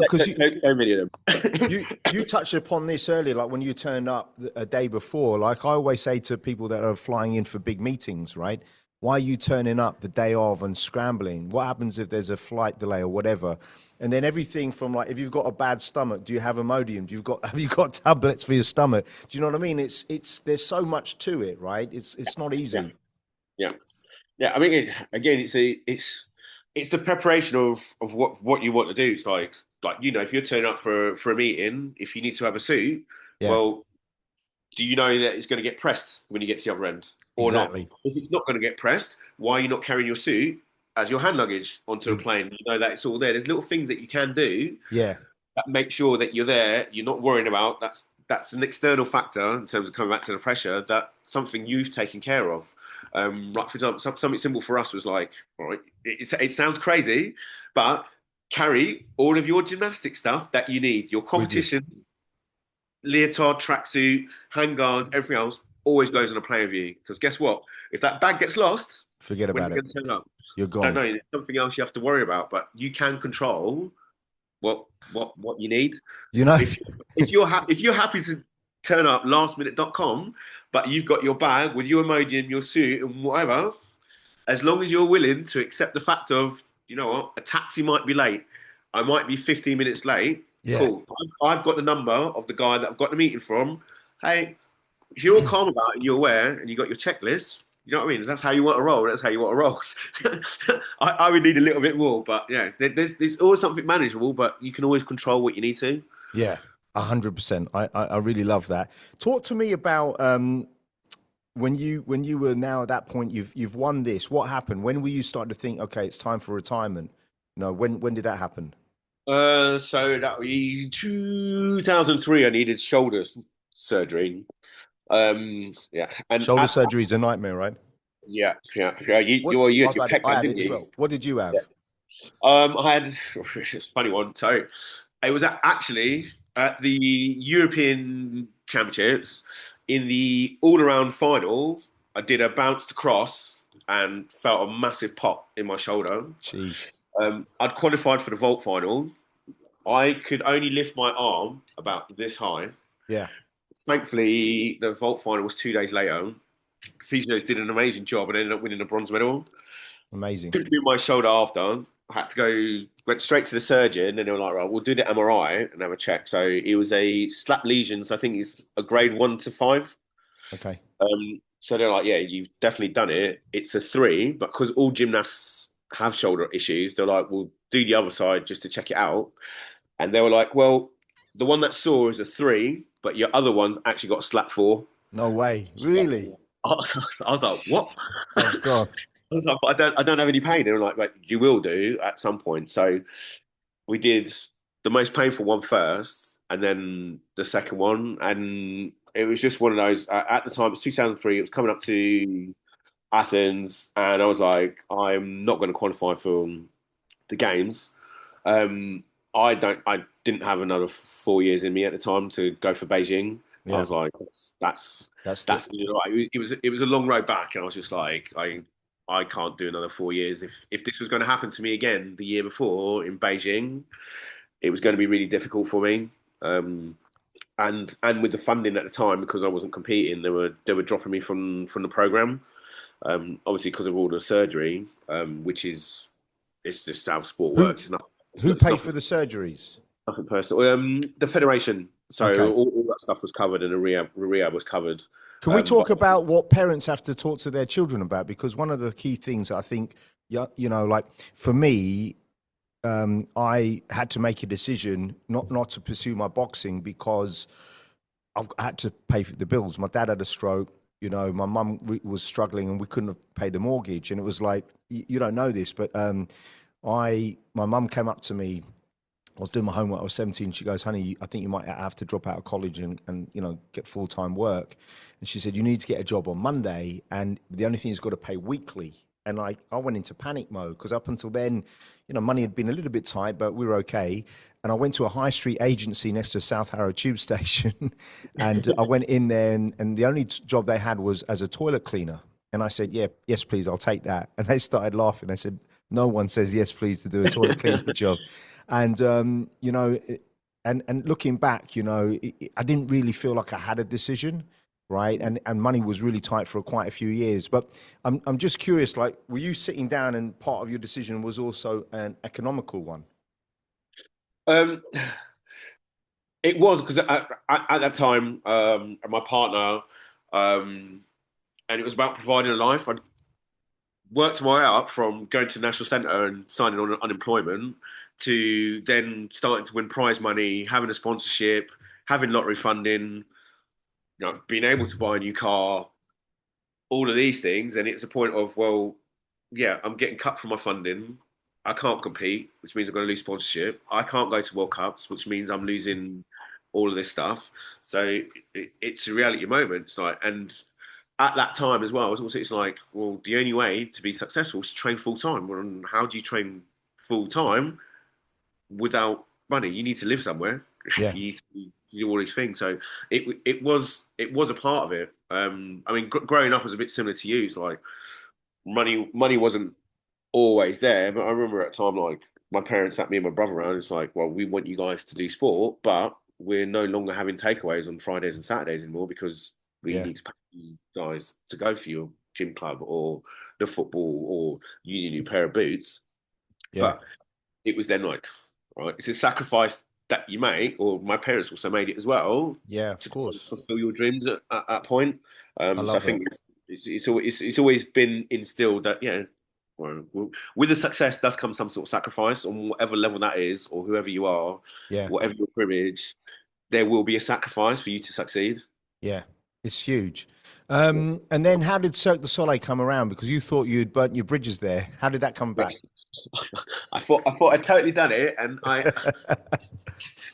Because so many of them. you touched upon this earlier, like when you turned up a day before. Like I always say to people that are flying in for big meetings, right? Why are you turning up the day of and scrambling? What happens if there's a flight delay or whatever? And then everything from like, if you've got a bad stomach, do you have Imodium? Have you got tablets for your stomach? Do you know what I mean? There's so much to it, right? It's not Yeah, easy. yeah. Yeah, I mean, again, it's the preparation of what you want to do. It's like if you're turning up for a meeting, if you need to have a suit, Yeah, well, do you know that it's going to get pressed when you get to the other end or not? exactly. If it's not going to get pressed, why are you not carrying your suit as your hand luggage onto a Ex- plane? You know that it's all there. There's little things that you can do yeah, that make sure that you're there. You're not worrying about that's an external factor in terms of coming back to the pressure. That something you've taken care of. Like for example, something simple for us was like, all right, it sounds crazy, but carry all of your gymnastic stuff that you need, your with you. competition leotard, tracksuit, handguard, everything else always goes on a plane with you. Because guess what? If that bag gets lost, Forget when are about you it. going to turn up? You're Don't gone. know. It's something else you have to worry about, but you can control what you need. You know, If you're happy to turn up lastminute.com, but you've got your bag with your emoji and your suit and whatever, as long as you're willing to accept the fact of, you know what, a taxi might be late, I might be 15 minutes late. yeah. Cool. I've got the number of the guy that I've got the meeting from. Hey, if you're calm about it and you're aware and you got your checklist, you know what I mean? That's how you want to roll. That's how you want to roll. I would need a little bit more, but yeah, there's always something manageable, but you can always control what you need to. Yeah, 100%. I really love that. Talk to me about when you were now at that point. You've won this. What happened? When were you starting to think, okay, it's time for retirement? No, when did that happen? So that was 2003. I needed shoulder surgery. Yeah, and Shoulder surgery is a nightmare, right? yeah. You What you had I've your had it. pec I done, had didn't it as you? well. What did you Yeah. have? I had it's a funny one. So it was actually at the European Championships in the all-around final. I did a bounce to cross, and felt a massive pop in my shoulder. Jeez. I'd qualified for the vault final. I could only lift my arm about this high. Yeah. Thankfully, the vault final was 2 days later. Physios did an amazing job and ended up winning a bronze medal. Amazing. Couldn't do my shoulder after. I had to went straight to the surgeon, and they were like, right, we'll do the MRI and have a check. So it was a slap lesion. So I think it's a grade 1 to 5. Okay. So they're like, yeah, you've definitely done it. It's a 3, but because all gymnasts have shoulder issues, they're like, we'll do the other side just to check it out. And they were like, well, the one that saw is a 3, but your other one's actually got a slap 4. No way. Really? I was like, what? Oh God. I was like, I don't have any pain. They were like, you will do at some point. So we did the most painful one first, and then the second one, and it was just one of those. At the time, it was 2003. It was coming up to Athens, and I was like, I'm not going to qualify for the games. I didn't have another 4 years in me at the time to go for Beijing. Yeah. I was like, that's it was a long road back, and I was just like, I can't do another 4 years. If this was going to happen to me again the year before in Beijing, it was going to be really difficult for me. And with the funding at the time, because I wasn't competing, they were dropping me from the program. Obviously because of all the surgery, which is it's just how sport works. Who paid for the surgeries? Nothing personal. The federation. So Okay. all that stuff was covered, and the rehab was covered. Can we talk about what parents have to talk to their children about? Because one of the key things I think, like for me, I had to make a decision not to pursue my boxing because I had to pay for the bills. My dad had a stroke. My mum was struggling, and we couldn't have paid the mortgage. And it was like, you don't know this, but my mum came up to me. I was doing my homework. I was 17. She goes, honey, I think you might have to drop out of college and get full-time work. And she said, you need to get a job on Monday. And the only thing is got to pay weekly. And I went into panic mode because up until then, money had been a little bit tight, but we were okay. And I went to a high street agency next to South Harrow tube station. And I went in there and the only job they had was as a toilet cleaner. And I said, yes, please, I'll take that. And they started laughing. They said, no one says yes, please, to do a toilet cleaning job. And, and looking back, I didn't really feel like I had a decision, right? And money was really tight for quite a few years. But I'm just curious, like, were you sitting down and part of your decision was also an economical one? It was because at that time, my partner, and it was about providing a life. I'd worked my way up from going to the National Centre and signing on unemployment to then starting to win prize money, having a sponsorship, having lottery funding, being able to buy a new car, all of these things. And it's a point of, well, yeah, I'm getting cut from my funding. I can't compete, which means I'm going to lose sponsorship. I can't go to World Cups, which means I'm losing all of this stuff. So it's a reality moment. It's like, and at that time as well, it's like, well, the only way to be successful is to train full time. Well, and how do you train full time without money? You need to live somewhere. Yeah. You need to do all these things. So it was a part of it. Growing up was a bit similar to you. It's like money wasn't always there, but I remember at a time, like, my parents sat me and my brother around. It's like, well, we want you guys to do sport, but we're no longer having takeaways on Fridays and Saturdays anymore because we need to pay you guys to go for your gym club or the football, or you need a new pair of boots. Yeah. But it was then like, right, it's a sacrifice that you make, or my parents also made it as well. Yeah, of course. Fulfill your dreams at that point. So I think it's always been instilled that, with the success does come some sort of sacrifice on whatever level that is, or whoever you are, whatever your privilege, there will be a sacrifice for you to succeed. Yeah, it's huge. And then how did Cirque du Soleil come around? Because you thought you'd burnt your bridges there. How did that come back? I thought I'd totally done it, and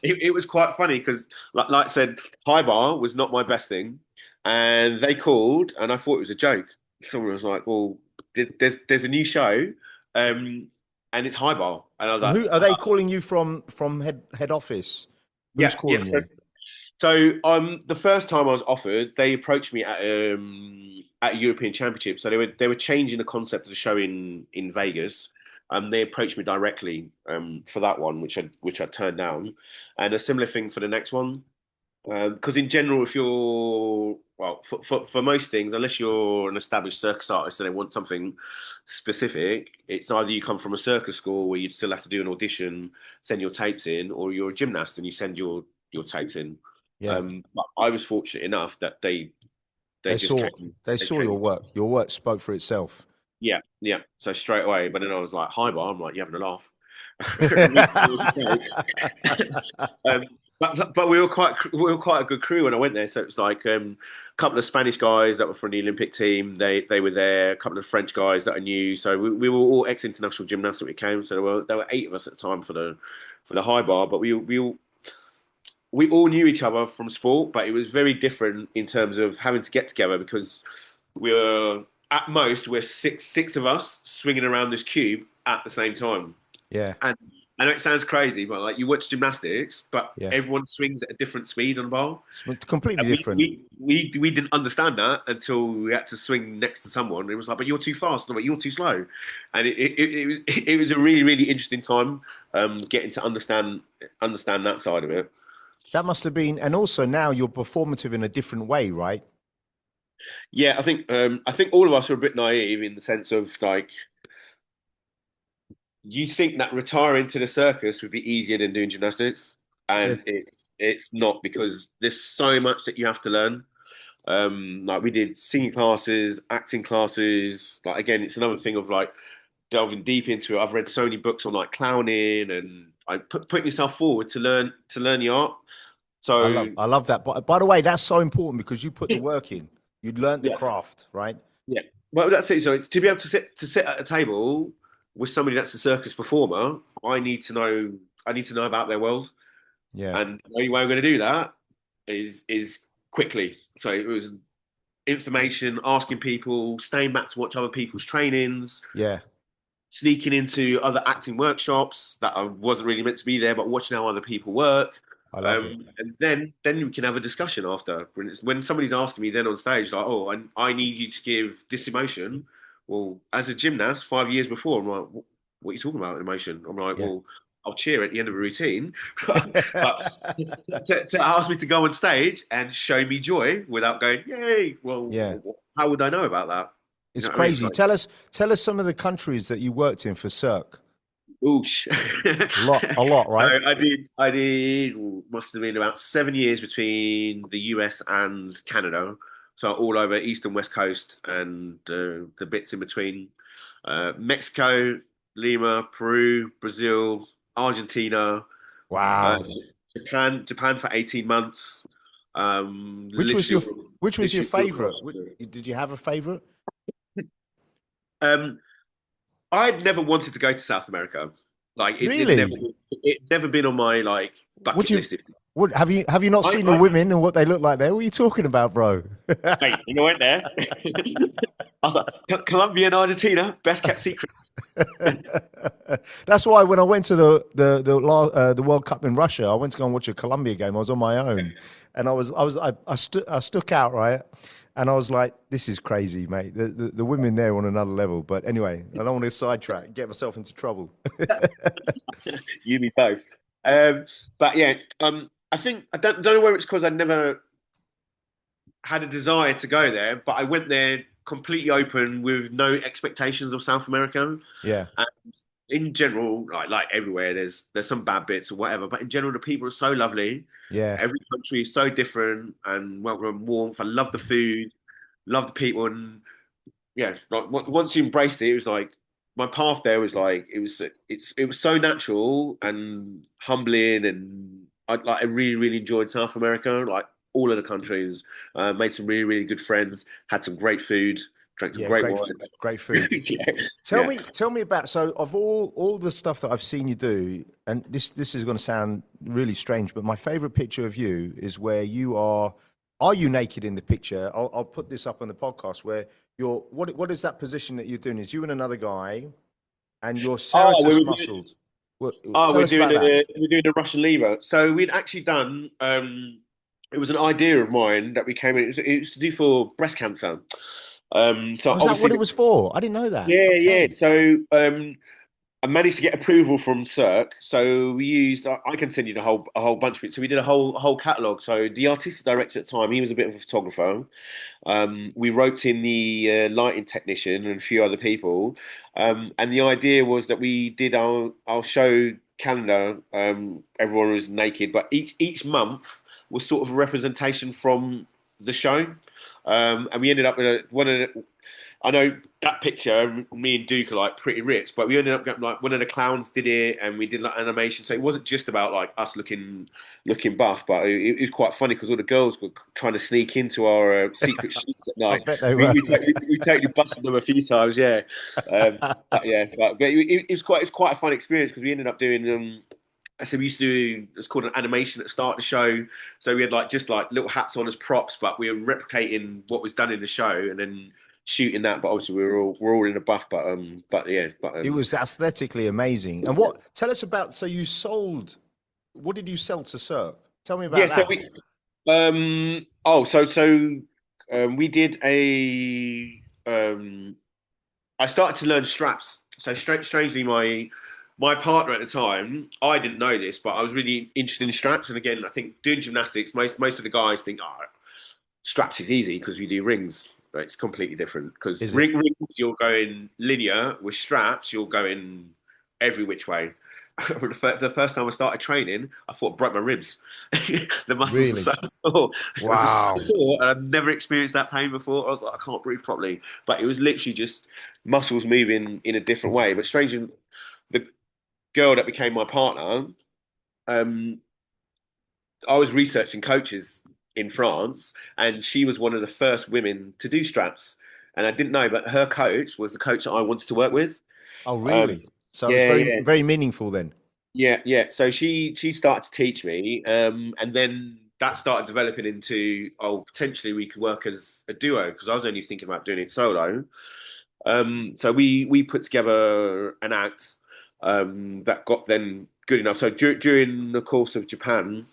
it was quite funny because, like I said, high bar was not my best thing, and they called, and I thought it was a joke. Someone was like, "Well, there's a new show, and it's high bar," and I was like, "Who are they calling you from head office? Who's calling you?" So the first time I was offered, they approached me at a European Championship. So they were changing the concept of the show in Vegas. They approached me directly for that one, which I turned down, and a similar thing for the next one. Because in general, if you're well for most things, unless you're an established circus artist and they want something specific, it's either you come from a circus school where you'd still have to do an audition, send your tapes in, or you're a gymnast and you send your tapes in. Yeah. But I was fortunate enough that they just saw came, they they saw came. your work. Your work spoke for itself. Yeah, yeah. So straight away, but then I was like, "Hi, bar." I'm like, "You having a laugh?" um, but we were quite a good crew when I went there. So it was like a couple of Spanish guys that were from the Olympic team. They were there. A couple of French guys that I knew. So we were all ex-international gymnasts when we came. So there were 8 of us at the time for the high bar. But we all knew each other from sport, but it was very different in terms of having to get together because we're six of us swinging around this cube at the same time. Yeah. And I know it sounds crazy, but like you watch gymnastics, but Yeah. everyone swings at a different speed on the bar. It's completely And different. we didn't understand that until we had to swing next to someone. It was like, but you're too fast. And I'm like, you're too slow. And it was a really, really interesting time getting to understand that side of it. That must have been, and also now you're performative in a different way, right? Yeah, I think all of us are a bit naive in the sense of like you think that retiring to the circus would be easier than doing gymnastics, and it's not because there's so much that you have to learn. Like we did singing classes, acting classes. Like again, it's another thing of like delving deep into it. I've read so many books on like clowning and putting yourself forward to learn the art. So I love that. But by the way, that's so important because you put the work in. You learned the yeah, craft, right? yeah. Well, that's it. So to be able to sit at a table with somebody that's a circus performer, I need to know about their world. Yeah. And the only way I'm going to do that is quickly. So it was information, asking people, staying back to watch other people's trainings, Yeah. sneaking into other acting workshops that I wasn't really meant to be there, but watching how other people work. I love it. And then we can have a discussion after. When somebody's asking me then on stage, like, oh, I need you to give this emotion. Well, as a gymnast, 5 years before, I'm like, what are you talking about, emotion? I'm like, Yeah. well, I'll cheer at the end of a routine. But to ask me to go on stage and show me joy without going, yay, well, Yeah. how would I know about that? You It's know what I mean? It's crazy. like, Tell us some of the countries that you worked in for Cirque. oosh. A lot, right? I did, must have been about 7 years between the US and Canada. So all over East and West Coast and the bits in between. Mexico, Lima, Peru, Brazil, Argentina, uh, Wow. Japan for 18 months. Which was your Literally, which was your literally all favorite? across the- Did you have a favorite? Um, I'd never wanted to go to South America. Like Really? it never been on my like Would bucket you list. What have you not I, seen the I women and what they look like there? What are you talking about, bro? Mate, you went there. I was like, Colombia and Argentina, best kept secret. That's why when I went to the World Cup in Russia, I went to go and watch a Colombia game. I was on my own, and I stuck out, right, and I was like, "This is crazy, mate. The women there are on another level." But anyway, I don't want to sidetrack, get myself into trouble. You, me both. But yeah, I think I don't know whether it's because I never had a desire to go there, but I went there completely open with no expectations of South America. Yeah, And in general, like everywhere, there's some bad bits or whatever, but in general, the people are so lovely. yeah, Every country is so different and welcome and warmth. I love the food, love the people, and yeah, like once you embraced it, it was like my path there was like it was so natural and humbling, and I really really enjoyed South America, like all of the countries. Made some really really good friends, had some great food, drank some yeah. great wine. Great food. Yeah, Tell yeah. me, tell me about so of all the stuff that I've seen you do, and this is going to sound really strange, but my favorite picture of you is where you are. Are you naked in the picture? I'll put this up on the podcast where you're. What is that position that you're doing? Is you and another guy, and you're Oh, we serratus were muscled. What, Oh, tell we're us doing about that. we're doing the Russian lever. So we'd actually done it was an idea of mine that we came in. It was to do for breast cancer. So Oh, is that obviously, what it was for? I didn't know that. yeah, yeah. Okay. So I managed to get approval from Cirque. So we used. I can send you a whole bunch of it. So we did a whole catalog. So the artistic director at the time, he was a bit of a photographer. We roped in the lighting technician and a few other people. And the idea was that we did our show calendar. Everyone was naked, but each month was sort of a representation from the show. And we ended up with one of the, I know that picture, me and Duke are like pretty rich, but we ended up getting like one of the clowns did it, and we did like animation. So it wasn't just about like us looking buff, but it was quite funny because all the girls were trying to sneak into our secret shoots at I night. bet they We, were. we totally busted them a few times, yeah. But it's quite a fun experience because we ended up doing so we used to do it's called an animation at the start of the show. So we had like just like little hats on as props, but we were replicating what was done in the show and then shooting that. But obviously we're all in the buff. But yeah, It was aesthetically amazing. And what? Tell us about. So you sold. What did you sell to Cirque? Tell me about yeah. that. We did a I started to learn straps. So strangely, my partner at the time, I didn't know this, but I was really interested in straps. And again, I think doing gymnastics, most of the guys think, oh, straps is easy because we do rings. But it's completely different because Is it rings you're going linear. With straps, you're going every which way. The first time I started training, I thought I broke my ribs. The muscles are really? so sore. It was just so Wow. sore, and I've never experienced that pain before. I was like, I can't breathe properly. But it was literally just muscles moving in a different way. But strangely, the girl that became my partner, um, I was researching coaches in France, and she was one of the first women to do straps. And I didn't know, but her coach was the coach that I wanted to work with. Oh, Um, really? So it was yeah, very, yeah, very meaningful then. yeah, yeah. So she started to teach me, and then that started developing into potentially we could work as a duo because I was only thinking about doing it solo. So we put together an act that got then good enough. So during the course of Japan,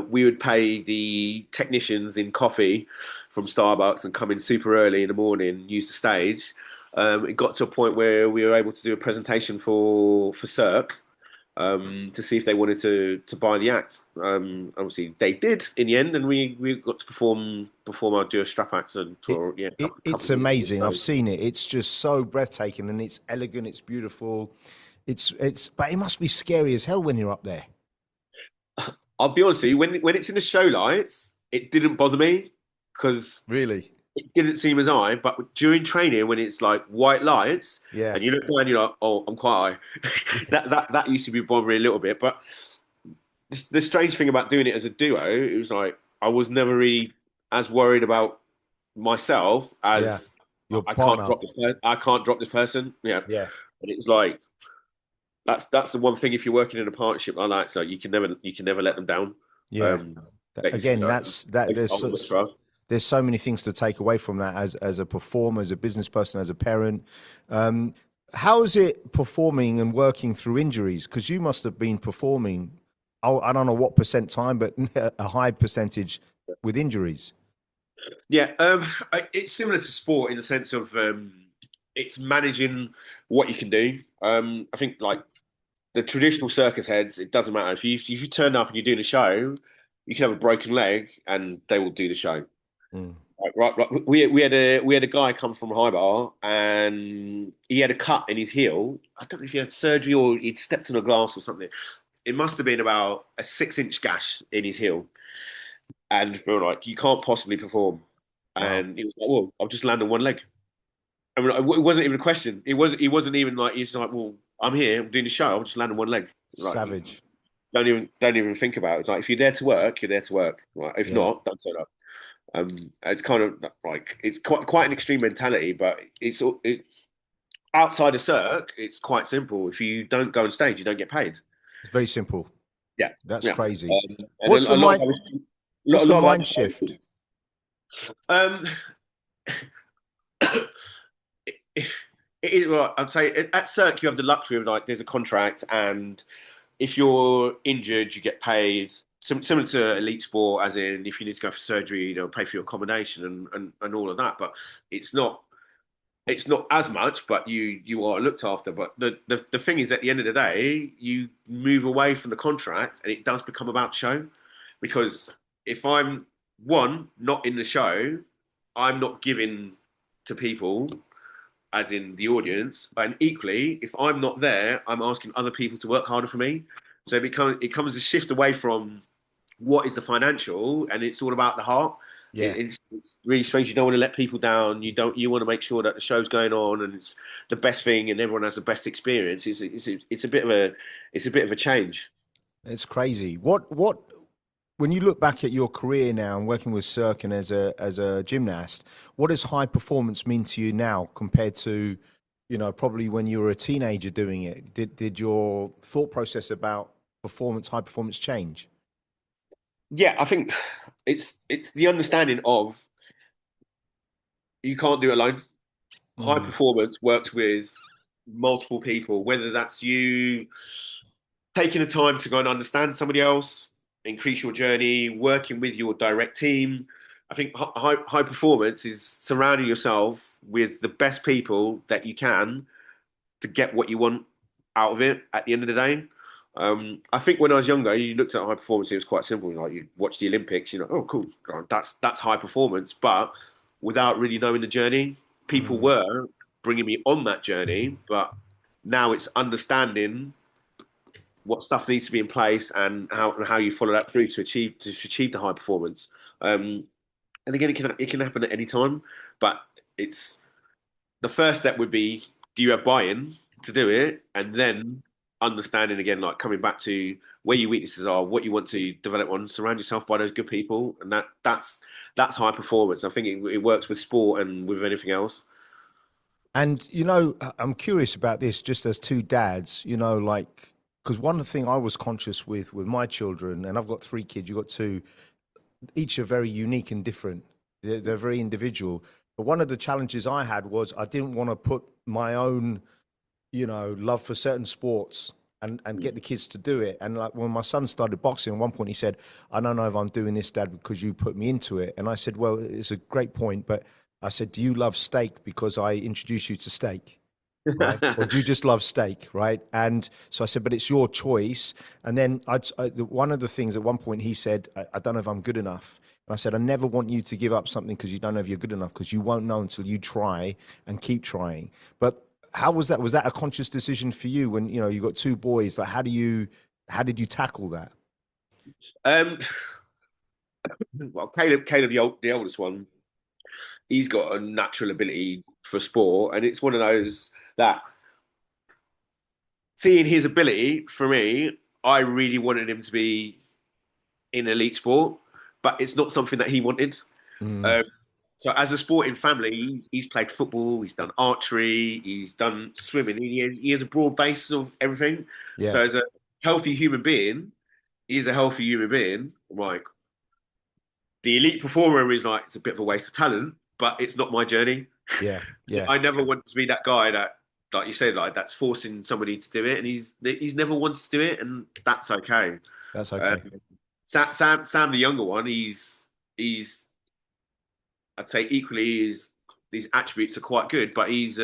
we would pay the technicians in coffee from Starbucks and come in super early in the morning, use the stage. It got to a point where we were able to do a presentation for Cirque to see if they wanted to buy the act. Obviously, they did in the end, and we got to perform our duo strap acts and It, for it's couple of years. amazing. I've So. seen it. It's just so breathtaking and it's elegant. It's beautiful. But it must be scary as hell when you're up there. I'll be honest with you, when it's in the show lights, it didn't bother me because Really? it didn't seem as high. But during training, when it's like white lights Yeah. and you look down, you're like, oh, I'm quite high. That used to be bothering a little bit. But the strange thing about doing it as a duo, it was like I was never really as worried about myself Yeah. as Your I can't partner. drop I can't drop this person. Yeah, Yeah. and it was like that's the one thing if you're working in a partnership like that, so you can never let them down. Yeah. Um, that is, Again, that's that. ultimate trust. There's so many things to take away from that as a performer, as a business person, as a parent. How is it performing and working through injuries? Because you must have been performing, oh, I don't know what percent time, but a high percentage with injuries. Yeah, it's similar to sport in the sense of it's managing what you can do. I think like the traditional circus heads, it doesn't matter if you turn up and you're doing a show, you can have a broken leg and they will do the show. Mm. Right. We had a guy come from High Bar and he had a cut in his heel. I don't know if he had surgery or he'd stepped on a glass or something. It must have been about a 6-inch gash in his heel. And we were like, you can't possibly perform. Wow. And he was like, well, I'll just land on one leg. I mean, it wasn't even a question. He wasn't even like, he's like, well, I'm here, I'm doing the show, I'll just land on one leg. Like, Savage. don't even think about it. It's like, if you're there to work, you're there to work. Right? If Yeah. not, don't turn up. It's kind of like it's quite an extreme mentality, but outside of Cirque, it's quite simple. If you don't go on stage, you don't get paid. It's very simple. Yeah, That's yeah. crazy. And What's a the lot mind? of What's a the lot of mind shift? um, it is well, I'd say at Cirque you have the luxury of like there's a contract, and if you're injured, you get paid. similar to elite sport, as in if you need to go for surgery, they'll pay for your accommodation and all of that. But it's not as much, but you are looked after. But the thing is, at the end of the day, you move away from the contract, and it does become about show. Because if I'm not in the show, I'm not giving to people, as in the audience, and equally, if I'm not there, I'm asking other people to work harder for me. So it comes a shift away from what is the financial, and it's all about the heart. Yeah. It's really strange. You don't want to let people down. You want to make sure that the show's going on and it's the best thing and everyone has the best experience. It's a bit of a change. It's crazy. What when you look back at your career now and working with Cirque and as a gymnast, what does high performance mean to you now compared to, probably when you were a teenager doing it? Did your thought process about high performance change? Yeah, I think it's the understanding of you can't do it alone. High performance works with multiple people, whether that's you taking the time to go and understand somebody else, increase your journey, working with your direct team. I think high performance is surrounding yourself with the best people that you can to get what you want out of it at the end of the day. I think when I was younger, you looked at high performance, it was quite simple. Like you watch the Olympics, oh, cool, that's high performance. But without really knowing the journey, people were bringing me on that journey. But now it's understanding what stuff needs to be in place and how you follow that through to achieve the high performance. And again, it can happen at any time. But it's the first step would be: do you have buy-in to do it, and then understanding again, like coming back to where your weaknesses are, what you want to develop on, surround yourself by those good people, and that's high performance. I think it works with sport and with anything else. And I'm curious about this, just as two dads, because one thing I was conscious with my children, and I've got 3 kids, you've got 2, each are very unique and different. They're very individual. But one of the challenges I had was I didn't want to put my own love for certain sports and get the kids to do it. And like when my son started boxing, at one point he said, I don't know if I'm doing this, Dad, because you put me into it. And I said, well, it's a great point. But I said, do you love steak because I introduced you to steak? Right? Or do you just love steak? Right. And so I said, but it's your choice. And then one of the things at one point he said, I don't know if I'm good enough. And I said, I never want you to give up something because you don't know if you're good enough, because you won't know until you try and keep trying. But how was that? Was that a conscious decision for you when you got 2 boys? Like, how did you tackle that? Well, Caleb, the oldest one, he's got a natural ability for sport, and it's one of those that, seeing his ability, for me, I really wanted him to be in elite sport, but it's not something that he wanted. So as a sporting family, he's played football, he's done archery, he's done swimming. He has a broad base of everything. Yeah. So as a healthy human being, he's a healthy human being. Like, the elite performer is like, it's a bit of a waste of talent, but it's not my journey. Yeah, yeah. I never want to be that guy that, like you said, like that's forcing somebody to do it, and he's never wanted to do it, and that's okay. That's okay. Sam, the younger one, he's I'd say equally these attributes are quite good, but he's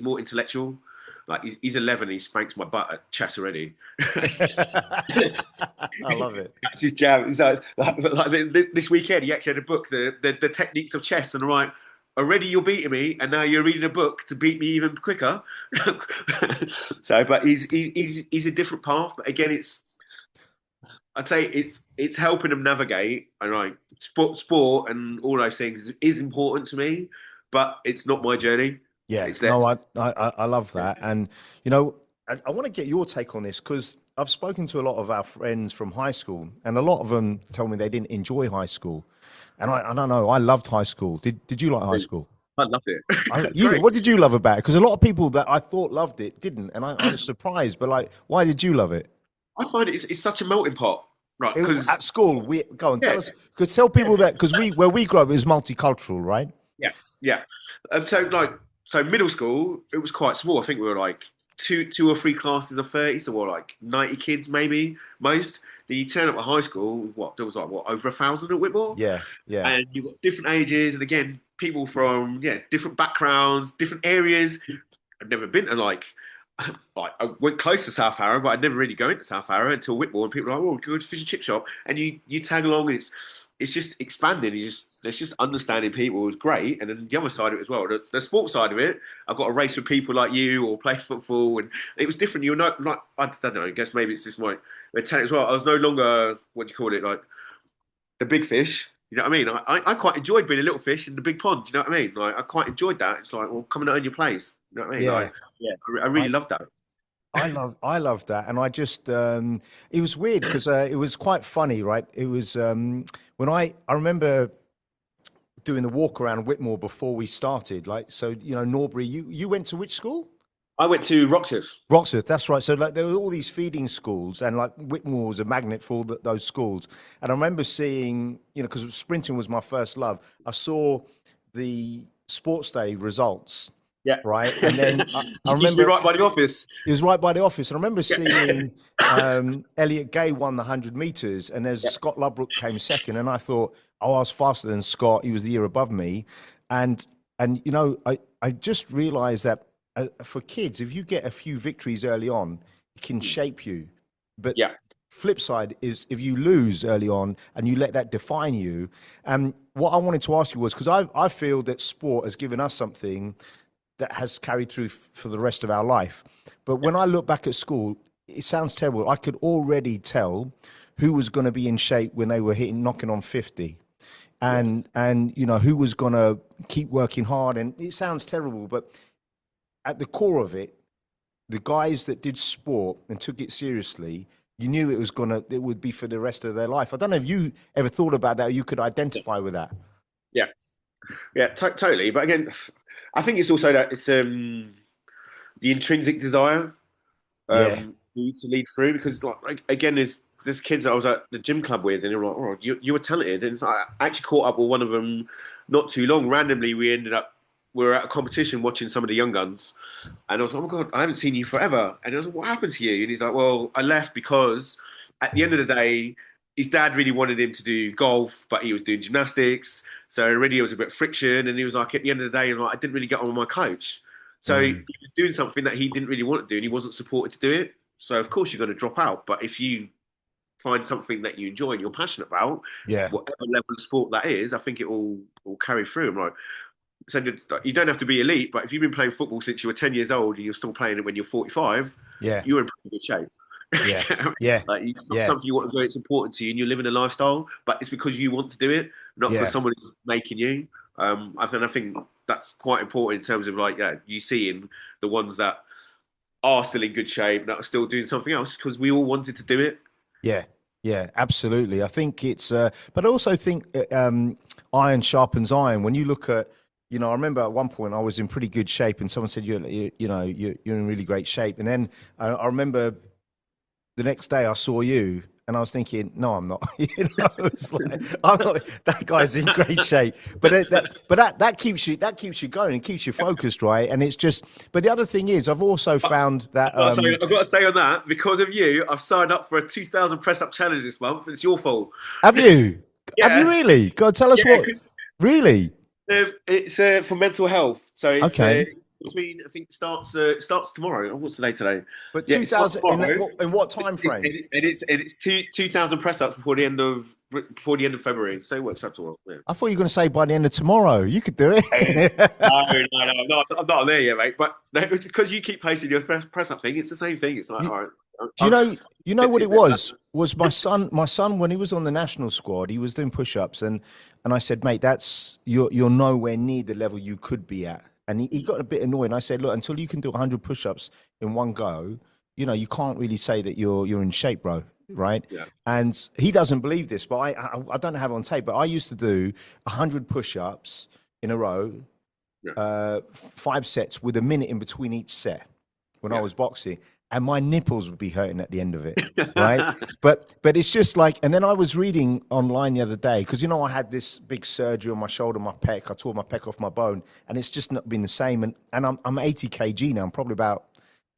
more intellectual. Like he's 11, and he spanks my butt at chess already. I love it. That's his jam. So, like this weekend, he actually had a book, the techniques of chess, and I'm like, already you're beating me, and now you're reading a book to beat me even quicker. So, but he's a different path. But again, I'd say it's helping them navigate. And like sport and all those things is important to me, but it's not my journey. Yeah, no, I love that. And, I want to get your take on this, because I've spoken to a lot of our friends from high school, and a lot of them tell me they didn't enjoy high school. And I don't know, I loved high school. Did you like high school? I loved it. What did you love about it? Because a lot of people that I thought loved it didn't, and I was surprised. But like, why did you love it? I find it's such a melting pot. Right, because at school, tell us. Could tell people that, because where we grew up, it was multicultural, right? Yeah. So middle school, it was quite small. I think we were like two or three classes of 30, so what, like 90 kids maybe most. Then you turn up at high school, there was like over 1,000 at Whitmore, Yeah, yeah, and you've got different ages, and again, people from different backgrounds, different areas. I've never been to like I went close to South Harrow, but I'd never really go into South Harrow until Whitmore, and people are like, "Oh, go to fish and chip shop," and you tag along, and it's just expanding. It's just understanding people is great, and then the other side of it as well, the sports side of it. I've got to race with people like you or play football, and it was different. You're not like I don't know. I guess maybe it's just my mentality as well. I was no longer what do you call it, like the big fish. You know what I mean? I quite enjoyed being a little fish in the big pond. You know what I mean? Like I quite enjoyed that. It's like, well, come and earn your place. You know what I mean? yeah. Like, yeah, I really love that. I love that, and I just it was weird because it was quite funny, right? It was when I remember doing the walk around Whitmore before we started, like so Norbury. You went to which school? I went to Roxas. Roxas, that's right. So like there were all these feeding schools, and like Whitmore was a magnet for all those schools. And I remember seeing, because sprinting was my first love. I saw the sports day results. Yeah. Right. And then I remember used to be right by the office. It was right by the office. And I remember seeing Elliot Gay won the 100 meters, and there's Scott Ludbrook came second. And I thought, oh, I was faster than Scott. He was the year above me. And I just realized that for kids, if you get a few victories early on, it can shape you. But flip side is if you lose early on and you let that define you. And what I wanted to ask you was, because I feel that sport has given us something that has carried through for the rest of our life. But when I look back at school, it sounds terrible. I could already tell who was going to be in shape when they were knocking on 50 and who was going to keep working hard. And it sounds terrible, but at the core of it, the guys that did sport and took it seriously, you knew it would be for the rest of their life. I don't know if you ever thought about that or you could identify with that. Yeah, totally. But again, I think it's also that it's the intrinsic desire for you to lead through, because like again, there's kids that I was at the gym club with, and they were like, "Oh, you were talented." And I actually caught up with one of them not too long. Randomly, we were at a competition watching some of the young guns, and I was like, "Oh my God, I haven't seen you forever." And I was like, "What happened to you?" And he's like, "Well, I left because at the end of the day, his dad really wanted him to do golf, but he was doing gymnastics. So already there was a bit of friction. And he was like, at the end of the day, I didn't really get on with my coach. So he was doing something that he didn't really want to do, and he wasn't supported to do it. So of course you're going to drop out. But if you find something that you enjoy and you're passionate about, whatever level of sport that is, I think it will carry through. Right? So you don't have to be elite, but if you've been playing football since you were 10 years old and you're still playing it when you're 45, you're in pretty good shape. Something you want to do, it's important to you, and you're living a lifestyle, but it's because you want to do it, not for somebody making you. I think that's quite important in terms of you seeing the ones that are still in good shape, that are still doing something else, because we all wanted to do it. Yeah, absolutely. I think it's, but I also think iron sharpens iron. When you look at, I remember at one point I was in pretty good shape, and someone said, you're in really great shape. And then I remember the next day I saw you, and I was thinking, no, I'm not. It's like, I'm not. That guy's in great shape. But that keeps you going and keeps you focused, right? And it's just. But the other thing is, I've also found that I've got to say on that, because of you, I've signed up for a 2,000 press up challenge this month. It's your fault. Have you? Have you really? God, tell us what. Really? It's for mental health. So it's, I think it starts tomorrow. What's the day today? But 2,000 in what time frame? It's 2,000 press ups before the end of February. So it works out to well. Yeah. I thought you were going to say by the end of tomorrow. You could do it. No, I'm not there yet, mate. But because you keep placing your press up thing, it's the same thing. It's like, all right. Do you know what it was? Was my son when he was on the national squad, he was doing push-ups, and I said, mate, you're nowhere near the level you could be at. And he got a bit annoyed. And I said, look, until you can do 100 push-ups in one go, you can't really say that you're in shape, bro. Right? Yeah. And he doesn't believe this, but I don't have it on tape, but I used to do 100 push-ups in a row, 5 sets with a minute in between each set when I was boxing. And my nipples would be hurting at the end of it, right? But it's just like, and then I was reading online the other day, because I had this big surgery on my shoulder, my pec. I tore my pec off my bone, and it's just not been the same. And I'm 80 kg now. I'm probably about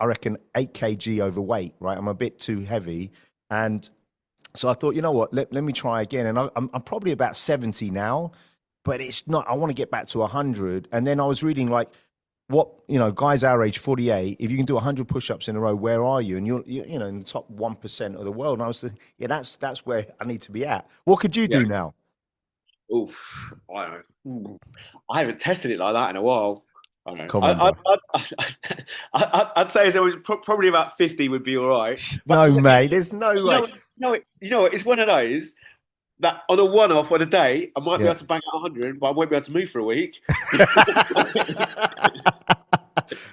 I reckon 8 kg overweight, right? I'm a bit too heavy. And so I thought, you know what, let me try again. And I'm probably about 70 now, but it's not, I want to get back to 100. And then I was reading like, what, guys our age, 48, if you can do 100 push-ups in a row, where are you? And you're in the top 1% of the world. And I was thinking, yeah, that's where I need to be at. What could you do now? Oof, I don't know. I haven't tested it like that in a while. I don't know. Come on, bro. I'd say there was probably about 50 would be all right. No, mate, there's no way. You know, it's one of those that on a one-off on a day, I might be able to bang out 100, but I won't be able to move for a week.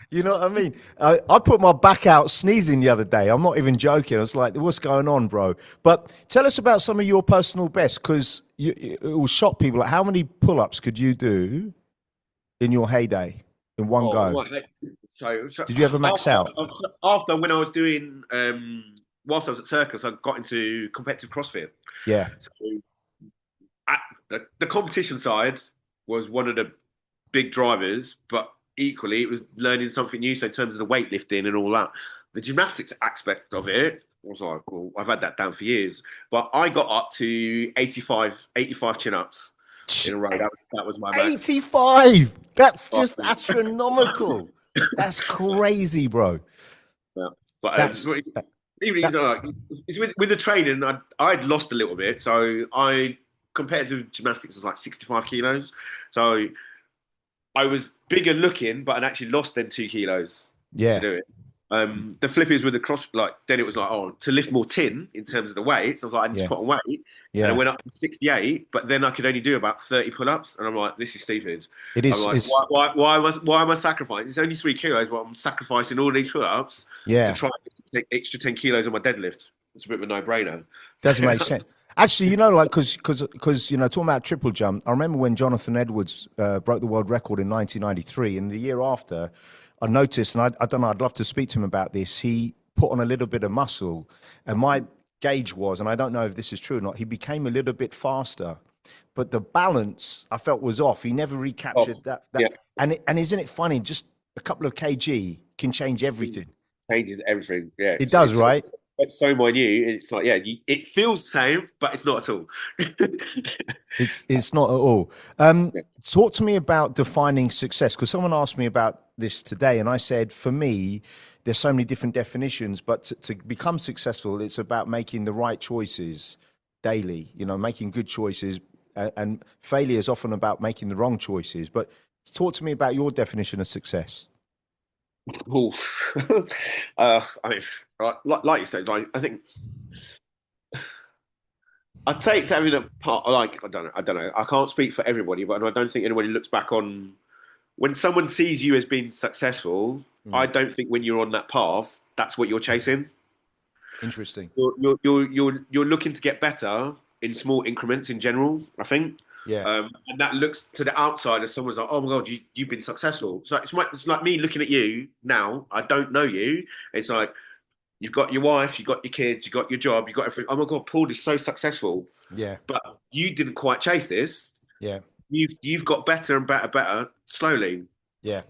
You know what I mean? I put my back out sneezing the other day. I'm not even joking. I was like, what's going on, bro? But tell us about some of your personal best, because it will shock people. Like, how many pull-ups could you do in your heyday in one go? Right. So did you ever max out? After, when I was doing, whilst I was at Circus, I got into competitive CrossFit. Yeah. So the competition side was one of the big drivers, but equally it was learning something new. So in terms of the weightlifting and all that, the gymnastics aspect of it was like, well, I've had that down for years, but I got up to 85 chin-ups in a row. That was my max. 85. That's just astronomical. That's crazy, bro. Yeah, but with the training, I'd lost a little bit. So competitive gymnastics was like 65 kilos. So I was bigger looking, but I'd actually lost then 2 kilos to do it. The flip is with the cross, like then it was like, to lift more tin in terms of the weights. I was like, I need to put on weight. And I went up to 68, but then I could only do about 30 pull-ups. And I'm like, this is stupid. It is. I'm like, why am I sacrificing? It's only 3 kilos, but I'm sacrificing all these pull-ups to try and take extra 10 kilos on my deadlift. It's a bit of a no-brainer. Doesn't make sense. Actually, like, because talking about triple jump, I remember when Jonathan Edwards broke the world record in 1993, and the year after, I noticed, and I don't know, I'd love to speak to him about this, he put on a little bit of muscle, and my gauge was, and I don't know if this is true or not, he became a little bit faster, but the balance I felt was off. He never recaptured that. Yeah. And isn't it funny, just a couple of kg can change everything. Changes everything, yeah. It does, right? It's so minute. It's like, it feels the same, but it's not at all. It's not at all. Talk to me about defining success, because someone asked me about this today, and I said, for me, there's so many different definitions, but to become successful, it's about making the right choices daily, making good choices, and failure is often about making the wrong choices. But talk to me about your definition of success. I mean, like you said, I think I'd say it's having a part. Like, I don't know. I can't speak for everybody, but I don't think anybody looks back on when someone sees you as being successful. I don't think when you're on that path, that's what you're chasing. Interesting. You're looking to get better in small increments in general, I think. Yeah. And that looks to the outside as someone's like, oh my God, you've been successful. So it's like me looking at you now. I don't know you. It's like, you've got your wife, you've got your kids, you've got your job, you've got everything. Oh my God, Paul is so successful. Yeah. But you didn't quite chase this. Yeah. You've got better and better slowly. Yeah.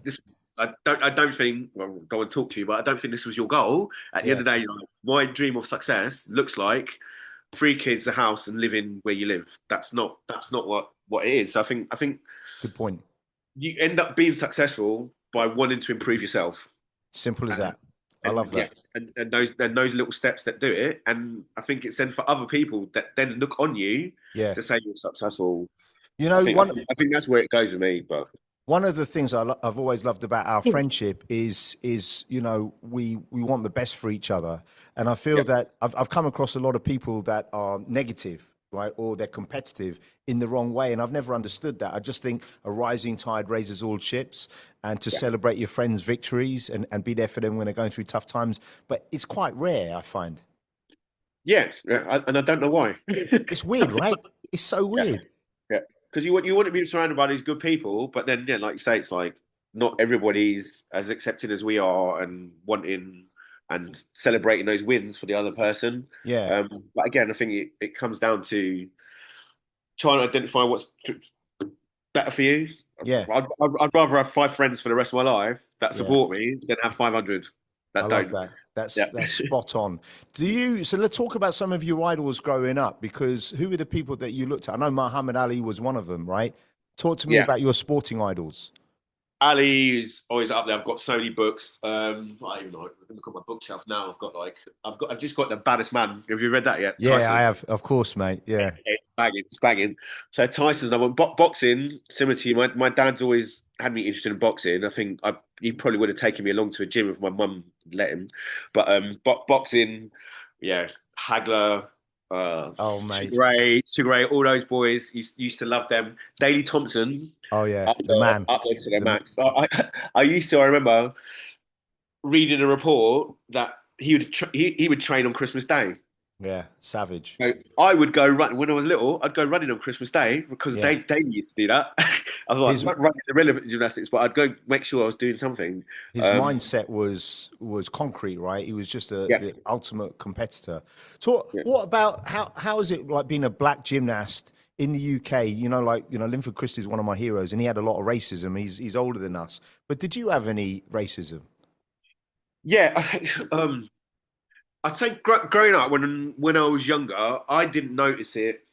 I don't think, well, I don't want to talk to you, but I don't think this was your goal. At the end of the day, my dream of success looks like 3 kids, a house, and living where you live. That's not what it is. So I think good point. You end up being successful by wanting to improve yourself. Simple as that. I love that. Yeah. And those little steps that do it. And I think it's then for other people that then look on you to say you're successful. I think that's where it goes with me. But one of the things I've always loved about our friendship is we want the best for each other, and I feel that I've come across a lot of people that are negative, right, or they're competitive in the wrong way, and I've never understood that. I just think a rising tide raises all ships, and to celebrate your friends' victories and be there for them when they're going through tough times, but it's quite rare, I find. Yeah, and I don't know why. It's weird, right? It's so weird. Yeah. Because you want to be surrounded by these good people, but then, like you say, it's like not everybody's as accepting as we are and wanting and celebrating those wins for the other person. Yeah. But again, I think it comes down to trying to identify what's better for you. Yeah. I'd rather have 5 friends for the rest of my life that support me than have 500 I that love don't. that. Yeah. That's spot on. So let's talk about some of your idols growing up, because who were the people that you looked at? I know Muhammad Ali was one of them, right? Talk to me Yeah. about your sporting idols. Ali is always up there. I've got so many books. I don't even know. Look at my bookshelf now. I've just got The Baddest Man. Have you read that yet? Yeah, I Tyson. have, of course, mate. Yeah. It's banging, it's banging. So Tyson's another one. Boxing, similar to you. My dad's always had me interested in boxing. I think he probably would have taken me along to a gym if my mum let him. But boxing, yeah, Hagler, Oh, mate. Sugar Ray, all those boys used to love them. Daley Thompson, Oh, yeah. up The man. up there to their The, max. I remember reading a report that he would train on Christmas Day. yeah. Savage. So I would go run when I was little. I'd go running on Christmas Day because Yeah. they used to do that. I was like, His not running irrelevant in gymnastics, but I'd go make sure I was doing something. his mindset was concrete, right? He was just Yeah, the ultimate competitor. So yeah. what about how is it like being a black gymnast in the UK? Linford Christie is one of my heroes, and he had a lot of racism. He's older than us. But did you have any racism? Yeah, I think I'd say growing up when I was younger, I didn't notice it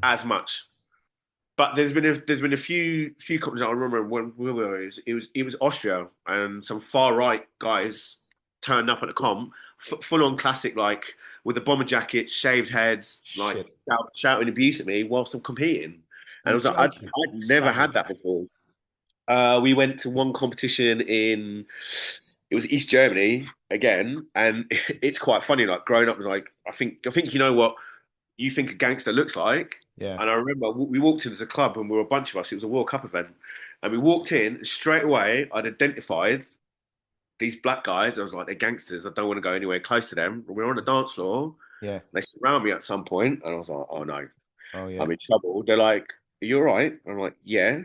as much. But there's been a few companies I remember when we were it was Austria and some far right guys turned up at the comp, full on classic like with the bomber jackets, shaved heads, like Shit. shouting abuse at me whilst I'm competing. And I You're was like, joking. I'd never had Savage. that before. We went to one competition in it was East Germany again, and it's quite funny. Like growing up, like I think you know what you think a gangster looks like. Yeah. And I remember we walked into the club and we were a bunch of us. It was a World Cup event, and we walked in and straight away. I'd identified these black guys. I was like, they're gangsters. I don't want to go anywhere close to them. We were on the dance floor. Yeah. They surround me at some point, and I was like, oh no, Oh yeah. I'm in trouble. They're like, are you all right? I'm like, yeah.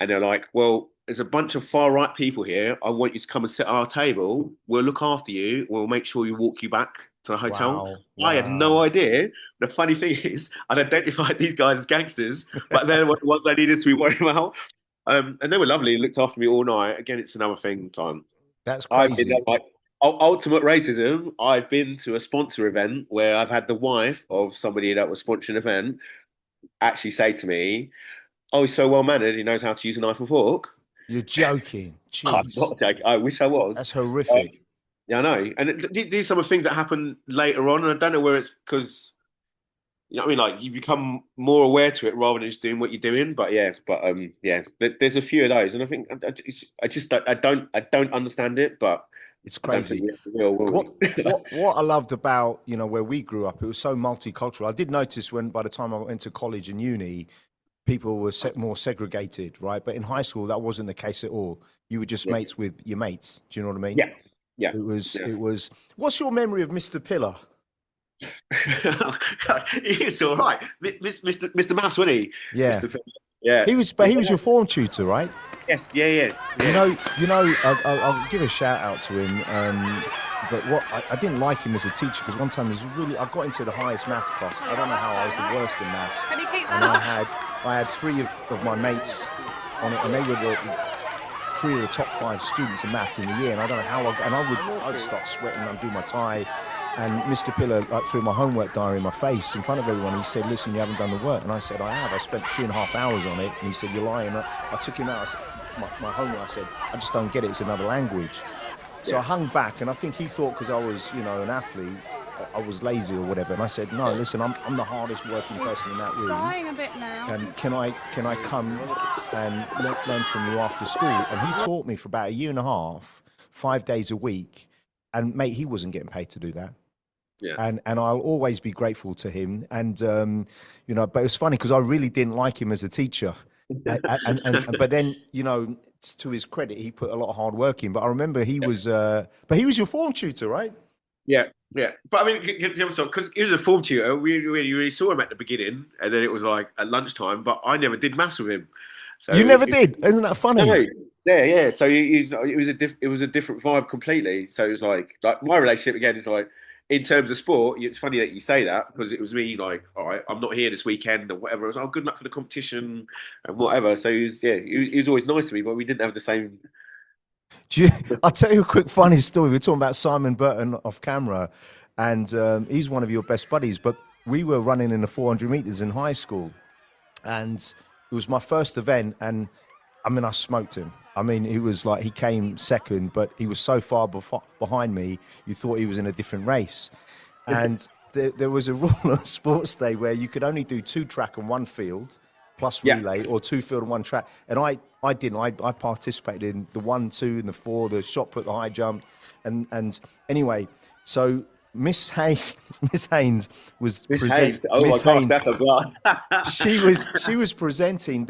And they're like, well, there's a bunch of far right people here. I want you to come and sit at our table. We'll look after you. We'll make sure we walk you back to the hotel. Wow. I had no Wow. idea. The funny thing is, I'd identified these guys as gangsters, but they're the ones I needed to be worried about. And they were lovely, looked after me all night. Again, it's another thing. Time That's I've been crazy. like ultimate racism. I've been to a sponsor event where I've had the wife of somebody that was sponsoring an event actually say to me, "Oh, he's so well mannered. He knows how to use a knife and fork." You're joking. I'm Jeez. not joking. I wish I was. That's Um, horrific. yeah, I know. And these are some of the things that happen later on, and I don't know where it's because you know what I mean. Like you become more aware to it rather than just doing what you're doing. Yeah. There's a few of those, and I think I just don't understand it, but It's I don't think crazy. we will, will What we? what I loved about, where we grew up, it was so multicultural. I did notice when by the time I went to college and uni, people were more segregated, right? But in high school, that wasn't the case at all. You were just Yeah, mates with your mates. Do you know what I mean? yeah, yeah, yeah. It was. What's your memory of Mr. Pillar? God, it's all right, Mr. Mouse, wasn't he? Yeah, Mr. Phil. Yeah, but he was your form tutor, right? yes, yeah, You yeah. know, I'll give a shout out to him. But what I didn't like him as a teacher because one time I got into the highest maths class. I don't know how I was the worst in maths, and I had three of my mates on it, and they were the three of the top five students in maths in the year. And I don't know how I'd start sweating, undo my tie. And Mr. Pillar like threw my homework diary in my face in front of everyone. He said, "Listen, you haven't done the work." And I said, "I have. I spent 3.5 hours on it." And he said, "You're lying." I took him out. I said, my homework. I said, "I just don't get it. It's another language." So I Yeah. hung back, and I think he thought because I was, an athlete, I was lazy or whatever. And I said, "No, listen, I'm the hardest working person in that room. Dying a bit now. And can I come and learn from you after school?" And he taught me for about a year and a half, 5 days a week. And mate, he wasn't getting paid to do that. Yeah. And I'll always be grateful to him. And but it's funny because I really didn't like him as a teacher. But then to his credit, he put a lot of hard work in. But I remember he was your form tutor, right? Yeah, yeah. But I mean, because he was a form tutor, we really saw him at the beginning, and then it was like at lunchtime. But I never did maths with him, so You never did, isn't that no, funny? yeah. So it was a different vibe completely. So it was like my relationship again is like in terms of sport. It's funny that you say that because it was me like, all right, I'm not here this weekend or whatever. I was, oh, good luck for the competition and whatever. So he was always nice to me, but we didn't have the same I'll tell you a quick funny story. We're talking about Simon Burton off camera, and he's one of your best buddies. But we were running in the 400 meters in high school, and it was my first event, and I mean, I smoked him. I mean, he was like, he came second, but he was so far behind me, you thought he was in a different race. And there was a rule on sports day where you could only do 2 track and 1 field plus relay, or 2 field and 1 track. And I didn't. I participated in the 1, 2, and the 4, the shot put, the high jump. And anyway, so Miss Haynes was presenting. Oh my God, that's a blast. she was presenting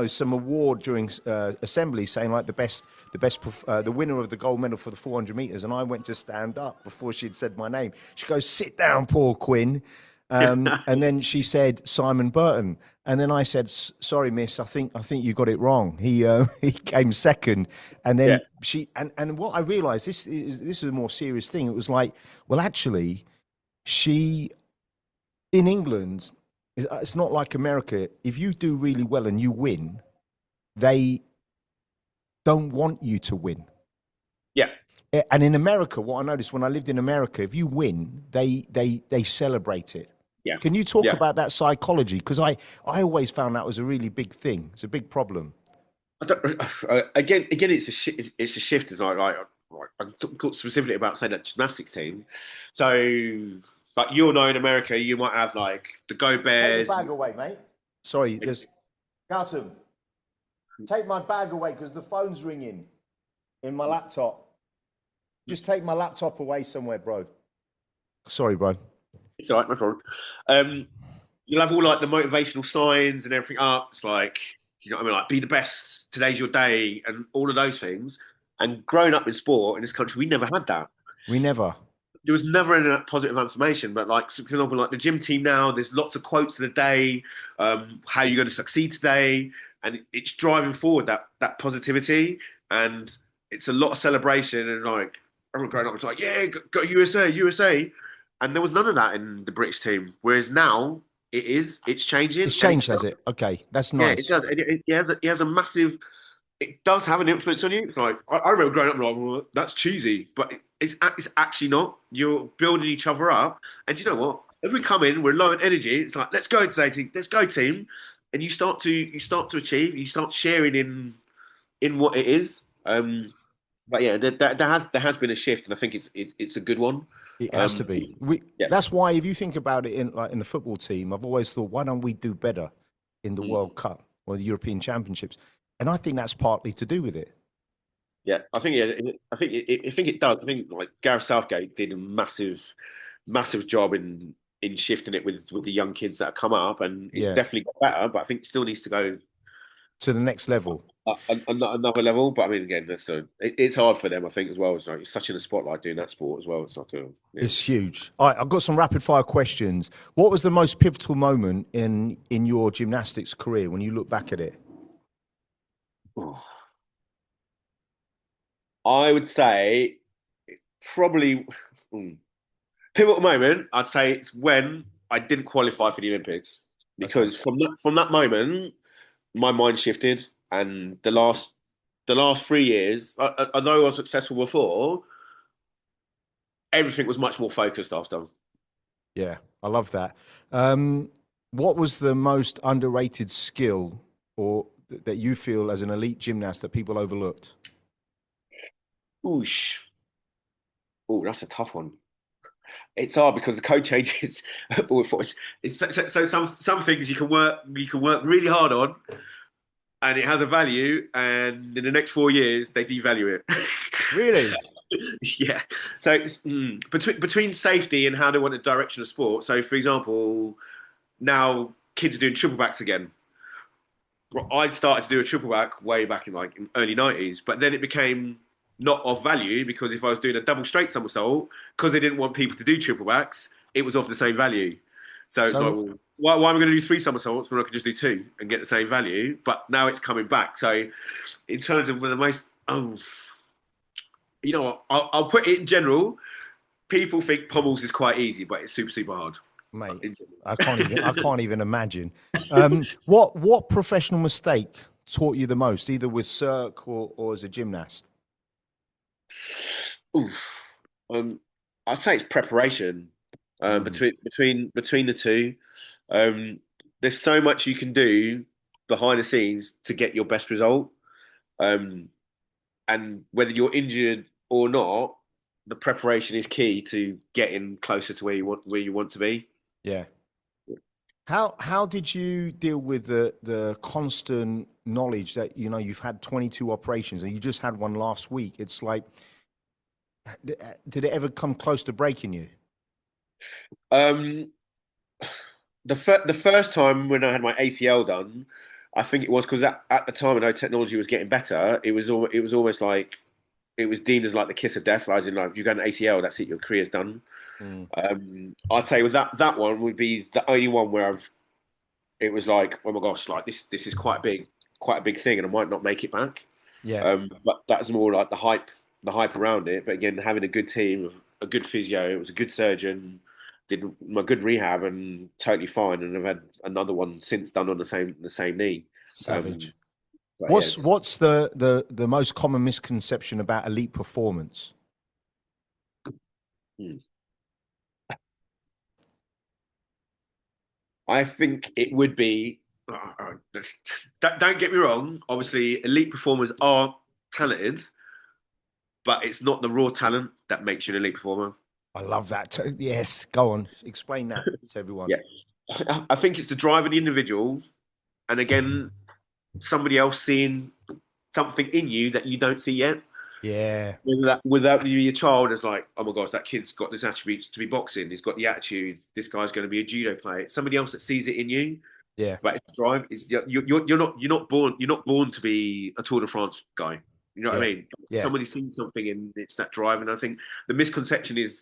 some award during assembly, saying like the winner of the gold medal for the 400 meters, and I went to stand up before she'd said my name. She goes, "Sit down, poor Quinn," and then she said Simon Burton, and then I said, "Sorry, miss, I think you got it wrong. He came second," and then she and what I realised, this is a more serious thing. It was like, well, actually, she in England. It's not like America. If you do really well and you win, they don't want you to win. Yeah. And in America, what I noticed when I lived in America, if you win, they celebrate it. Yeah. Can you talk about that psychology? Because I always found that was a really big thing. It's a big problem. Again, it's a shift. It's like I talked specifically about, say, that gymnastics team. So. But you'll know in America, you might have like the Go Bears. Take the bag away, mate. Sorry, there's Carlton. Take my bag away because the phone's ringing in my laptop. Just take my laptop away somewhere, bro. Sorry, bro. It's all right, no problem. You'll have all like the motivational signs and everything up. It's like, you know what I mean? Like, be the best, today's your day, and all of those things. And growing up in sport in this country, we never had that. There was never any positive information, but like, for example, like the gym team now, there's lots of quotes of the day, how you're going to succeed today, and it's driving forward that positivity, and it's a lot of celebration, and like, I remember growing up, it's like, yeah, go USA, and there was none of that in the British team, whereas now it's changing. It's changed, has it? Okay, that's nice. Yeah, it does. It has a massive. It does have an influence on you. It's like, I remember growing up, like, well, that's cheesy, but it's actually not. You're building each other up, and you know what? If we come in, we're low on energy. It's like, let's go today, team. Let's go, team. And you start to achieve. You start sharing in what it is. But yeah, there has been a shift, and I think it's a good one. It has to be. That's why, if you think about it, in the football team, I've always thought, why don't we do better in the World Cup or the European Championships? And I think that's partly to do with it. Yeah, I think it does. I think like Gareth Southgate did a massive job in shifting it with the young kids that have come up, and it's definitely got better. But I think it still needs to go to the next level, another level. But I mean, again, it's hard for them, I think, as well. It's like, it's such in the spotlight doing that sport as well. It's like it's huge. All right, I've got some rapid fire questions. What was the most pivotal moment in your gymnastics career when you look back at it? I would say probably pivotal moment. I'd say it's when I didn't qualify for the Olympics, because from that moment, my mind shifted, and the last 3 years, although I was successful before, everything was much more focused after. Yeah, I love that. What was the most underrated skill or that you feel as an elite gymnast that people overlooked? Oosh. Oh, that's a tough one. It's hard because the code changes. So some things you can work really hard on, and it has a value, and in the next 4 years they devalue it. Really? Yeah. So it's, between safety and how they want the direction of sport. So, for example, now kids are doing triple backs again. I started to do a triple back way back in early 90s, but then it became not of value, because if I was doing a double straight somersault, because they didn't want people to do triple backs, it was of the same value. So it's like, well, why am I going to do 3 somersaults when I could just do 2 and get the same value? But now it's coming back. So in terms of the most, you know what, I'll put it in general. People think pommels is quite easy, but it's super, super hard. Mate, I can't even imagine. What professional mistake taught you the most, either with Cirque or as a gymnast? Oof. I'd say it's preparation Mm, between the two. Um, there's so much you can do behind the scenes to get your best result. Um, and whether you're injured or not, the preparation is key to getting closer to where you want to be. yeah. How did you deal with the constant knowledge that you've had 22 operations and you just had one last week? It's like, did it ever come close to breaking you? Um, the first time when I had my ACL done, I think it was because at the time I know technology was getting better. It was almost like it was deemed as like the kiss of death. As in, like, if you got an ACL, that's it, your career's done. Mm, I'd say with that one would be the only one where it was like, oh my gosh, like this is quite a big thing, and I might not make it back. yeah, But that's more like the hype around it. But again, having a good team, a good physio, it was a good surgeon, did my good rehab, and totally fine. And I've had another one since done on the same knee. Um, savage. but yeah, What's the most common misconception about elite performance? hmm. I think it would be. Don't get me wrong. Obviously, elite performers are talented, but it's not the raw talent that makes you an elite performer. I love that. Yes, go on, explain that to everyone. Yeah, I think it's the drive of the individual, and again, somebody else seeing something in you that you don't see yet. Yeah, Without you, your child is like, oh my gosh, that kid's got this attributes to be boxing. He's got the attitude. This guy's going to be a judo player. It's somebody else that sees it in you. yeah, But it's drive. Is you're not born to be a Tour de France guy. You know what I yeah, mean? yeah, Somebody's seen something and it's that drive. And I think the misconception is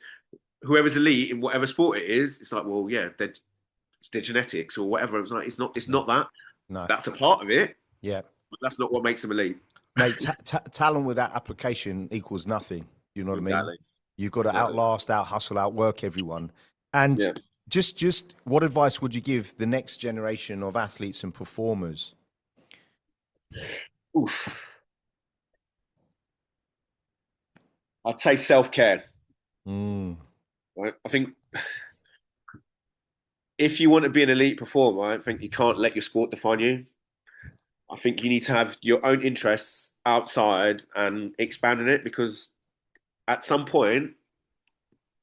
whoever's elite in whatever sport it is, it's like, well, yeah, it's their genetics or whatever. It's like it's not that. no, That's a part of it, yeah. but that's not what makes them elite. Mate, talent without application equals nothing. You know what I mean? Exactly. You've got to Exactly. outlast, out hustle, outwork everyone. And Yeah. just what advice would you give the next generation of athletes and performers? Oof. I'd say self-care. Mm, Right? I think if you want to be an elite performer, I think you can't let your sport define you. I think you need to have your own interests outside and expanding it because at some point,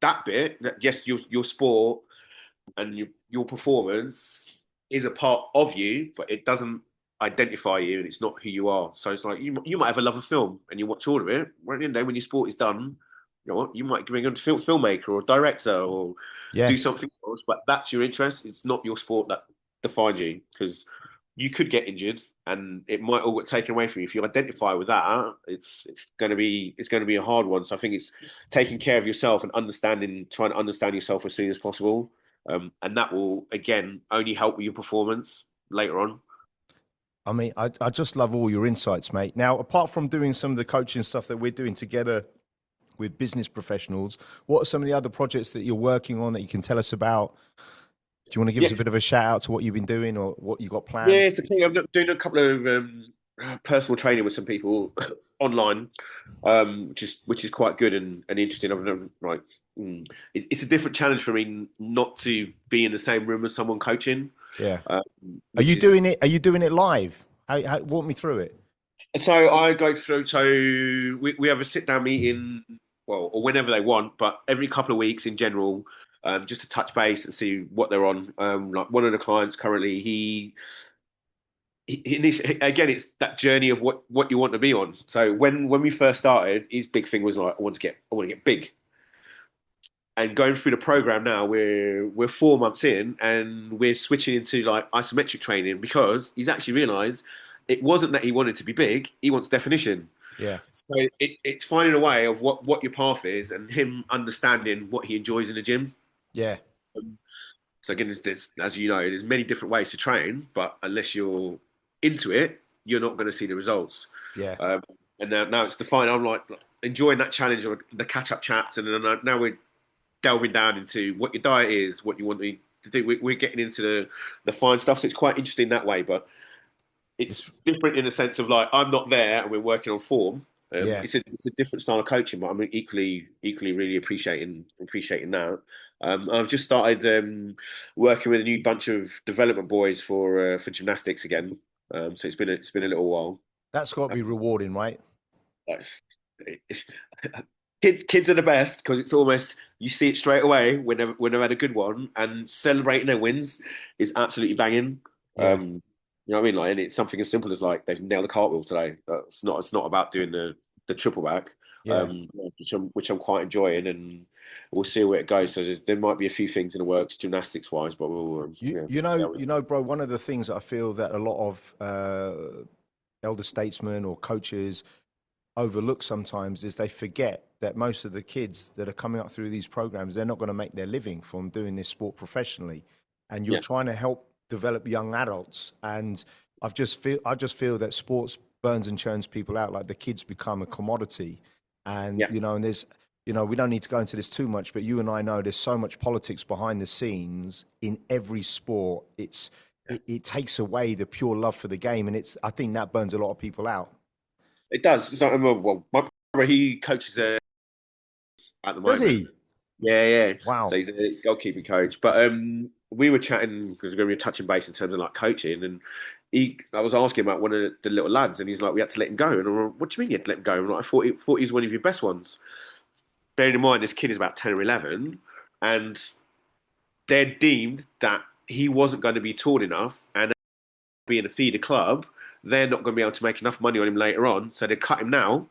that bit, that yes, your sport and your performance is a part of you, but it doesn't identify you and it's not who you are. So it's like you might have a love of film and you watch all of it. Well, at the end of the day, when your sport is done, you know what, you might be a filmmaker or director or yeah, do something else, but that's your interest. It's not your sport that defines you because you could get injured and it might all get taken away from you. If you identify with that, it's going to be a hard one. So I think it's taking care of yourself and trying to understand yourself as soon as possible, and that will again only help with your performance later on. I mean, I just love all your insights, mate. Now, apart from doing some of the coaching stuff that we're doing together with business professionals, what are some of the other projects that you're working on that you can tell us about? Do you want to give us Yeah, a bit of a shout out to what you've been doing or what you got yeah. planned? It's the thing. I'm doing a couple of personal training with some people online, which is quite good and interesting. I've never like it's a different challenge for me not to be in the same room as someone coaching, Yeah. um, Are you which is doing it? Are you doing it live? Walk me through it. so I go through. So we have a sit down meeting, well, or whenever they want, but every couple of weeks in general, just to touch base and see what they're on. Like one of the clients currently, he needs, again, it's that journey of what you want to be on. So when we first started, his big thing was like, I want to get big. And going through the program now, we're 4 months in, and we're switching into like isometric training because he's actually realised it wasn't that he wanted to be big; he wants definition. Yeah. So it's finding a way of what your path is, and him understanding what he enjoys in the gym. Yeah. Um, So again, as you know, there's many different ways to train, but unless you're into it, you're not going to see the results. Yeah. Um, and now it's defined. I'm like enjoying that challenge of the catch-up chats, and then now we're delving down into what your diet is, what you want to do. We're getting into the fine stuff, so it's quite interesting that way. But it's It's different in the sense of like I'm not there, and we're working on form. Yeah. It's a different style of coaching, but I'm equally really appreciating that. I've just started working with a new bunch of development boys for gymnastics again. So it's been a little while. That's got to be rewarding, right? Like, kids are the best because it's almost you see it straight away when they've had a good one, and celebrating their wins is absolutely banging. Yeah. You know what I mean? Like, and it's something as simple as like they've nailed a cartwheel today. It's not about doing the triple back, Yeah. which I'm quite enjoying, and we'll see where it goes. So there might be a few things in the works gymnastics wise, but we'll yeah. Bro, one of the things that I feel that a lot of elder statesmen or coaches overlook sometimes is they forget that most of the kids that are coming up through these programs, they're not going to make their living from doing this sport professionally. And you're Yeah. trying to help develop young adults. And I just feel that sports burns and churns people out. Like the kids become a commodity. And, Yeah. and there's, we don't need to go into this too much, but you and I know there's so much politics behind the scenes in every sport. It takes away the pure love for the game. And I think that burns a lot of people out. It does. It's like, well, my brother, he coaches at the moment. Does he? Yeah. Wow. So he's a goalkeeping coach. But we were chatting because we're going to be touching base in terms of like coaching, and I was asking about one of the little lads, and he's like, "We had to let him go." And I'm like, "What do you mean you had to let him go?" I'm like, I thought he was one of your best ones. Bearing in mind, this kid is about 10 or 11, and they're deemed that he wasn't going to be tall enough, and being a feeder club, they're not going to be able to make enough money on him later on, so they cut him now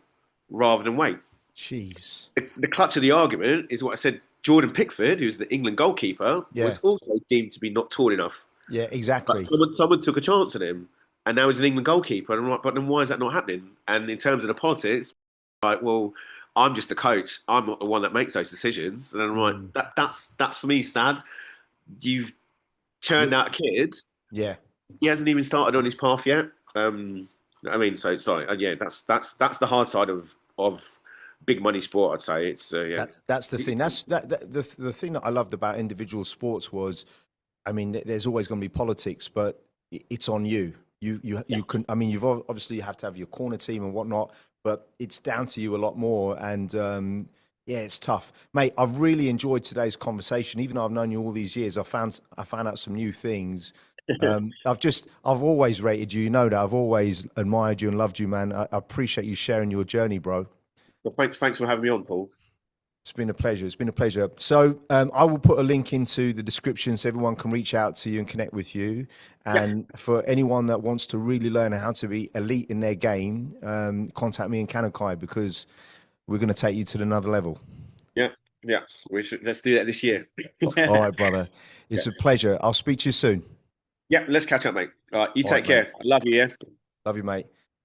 rather than wait. Jeez. The clutch of the argument is what I said. Jordan Pickford, who's the England goalkeeper, was also deemed to be not tall enough. Yeah, exactly. But someone took a chance on him, and now he's an England goalkeeper. And I'm like, but then why is that not happening? And in terms of the politics, like, well, I'm just a coach. I'm not the one that makes those decisions. And I'm like, that's for me sad. You've churned out a kid. Yeah. He hasn't even started on his path yet. I mean, so sorry. Yeah, that's the hard side of big money sport. I'd say it's That's the thing. The thing that I loved about individual sports was, I mean, there's always going to be politics, but it's on you. You can. I mean, you've obviously have to have your corner team and whatnot, but it's down to you a lot more. And yeah, it's tough, mate. I've really enjoyed today's conversation. Even though I've known you all these years, I found out some new things. I've always rated you. You know that I've always admired you and loved you, man. I appreciate you sharing your journey, bro. Well, thanks for having me on, Paul. It's been a pleasure. It's been a pleasure. So I will put a link into the description so everyone can reach out to you and connect with you. And for anyone that wants to really learn how to be elite in their game, contact me in Kanukai because we're going to take you to another level. Yeah. Let's do that this year. All right, brother. It's a pleasure. I'll speak to you soon. Yeah, let's catch up, mate. All right, you take care. I love you, yeah? Love you, mate.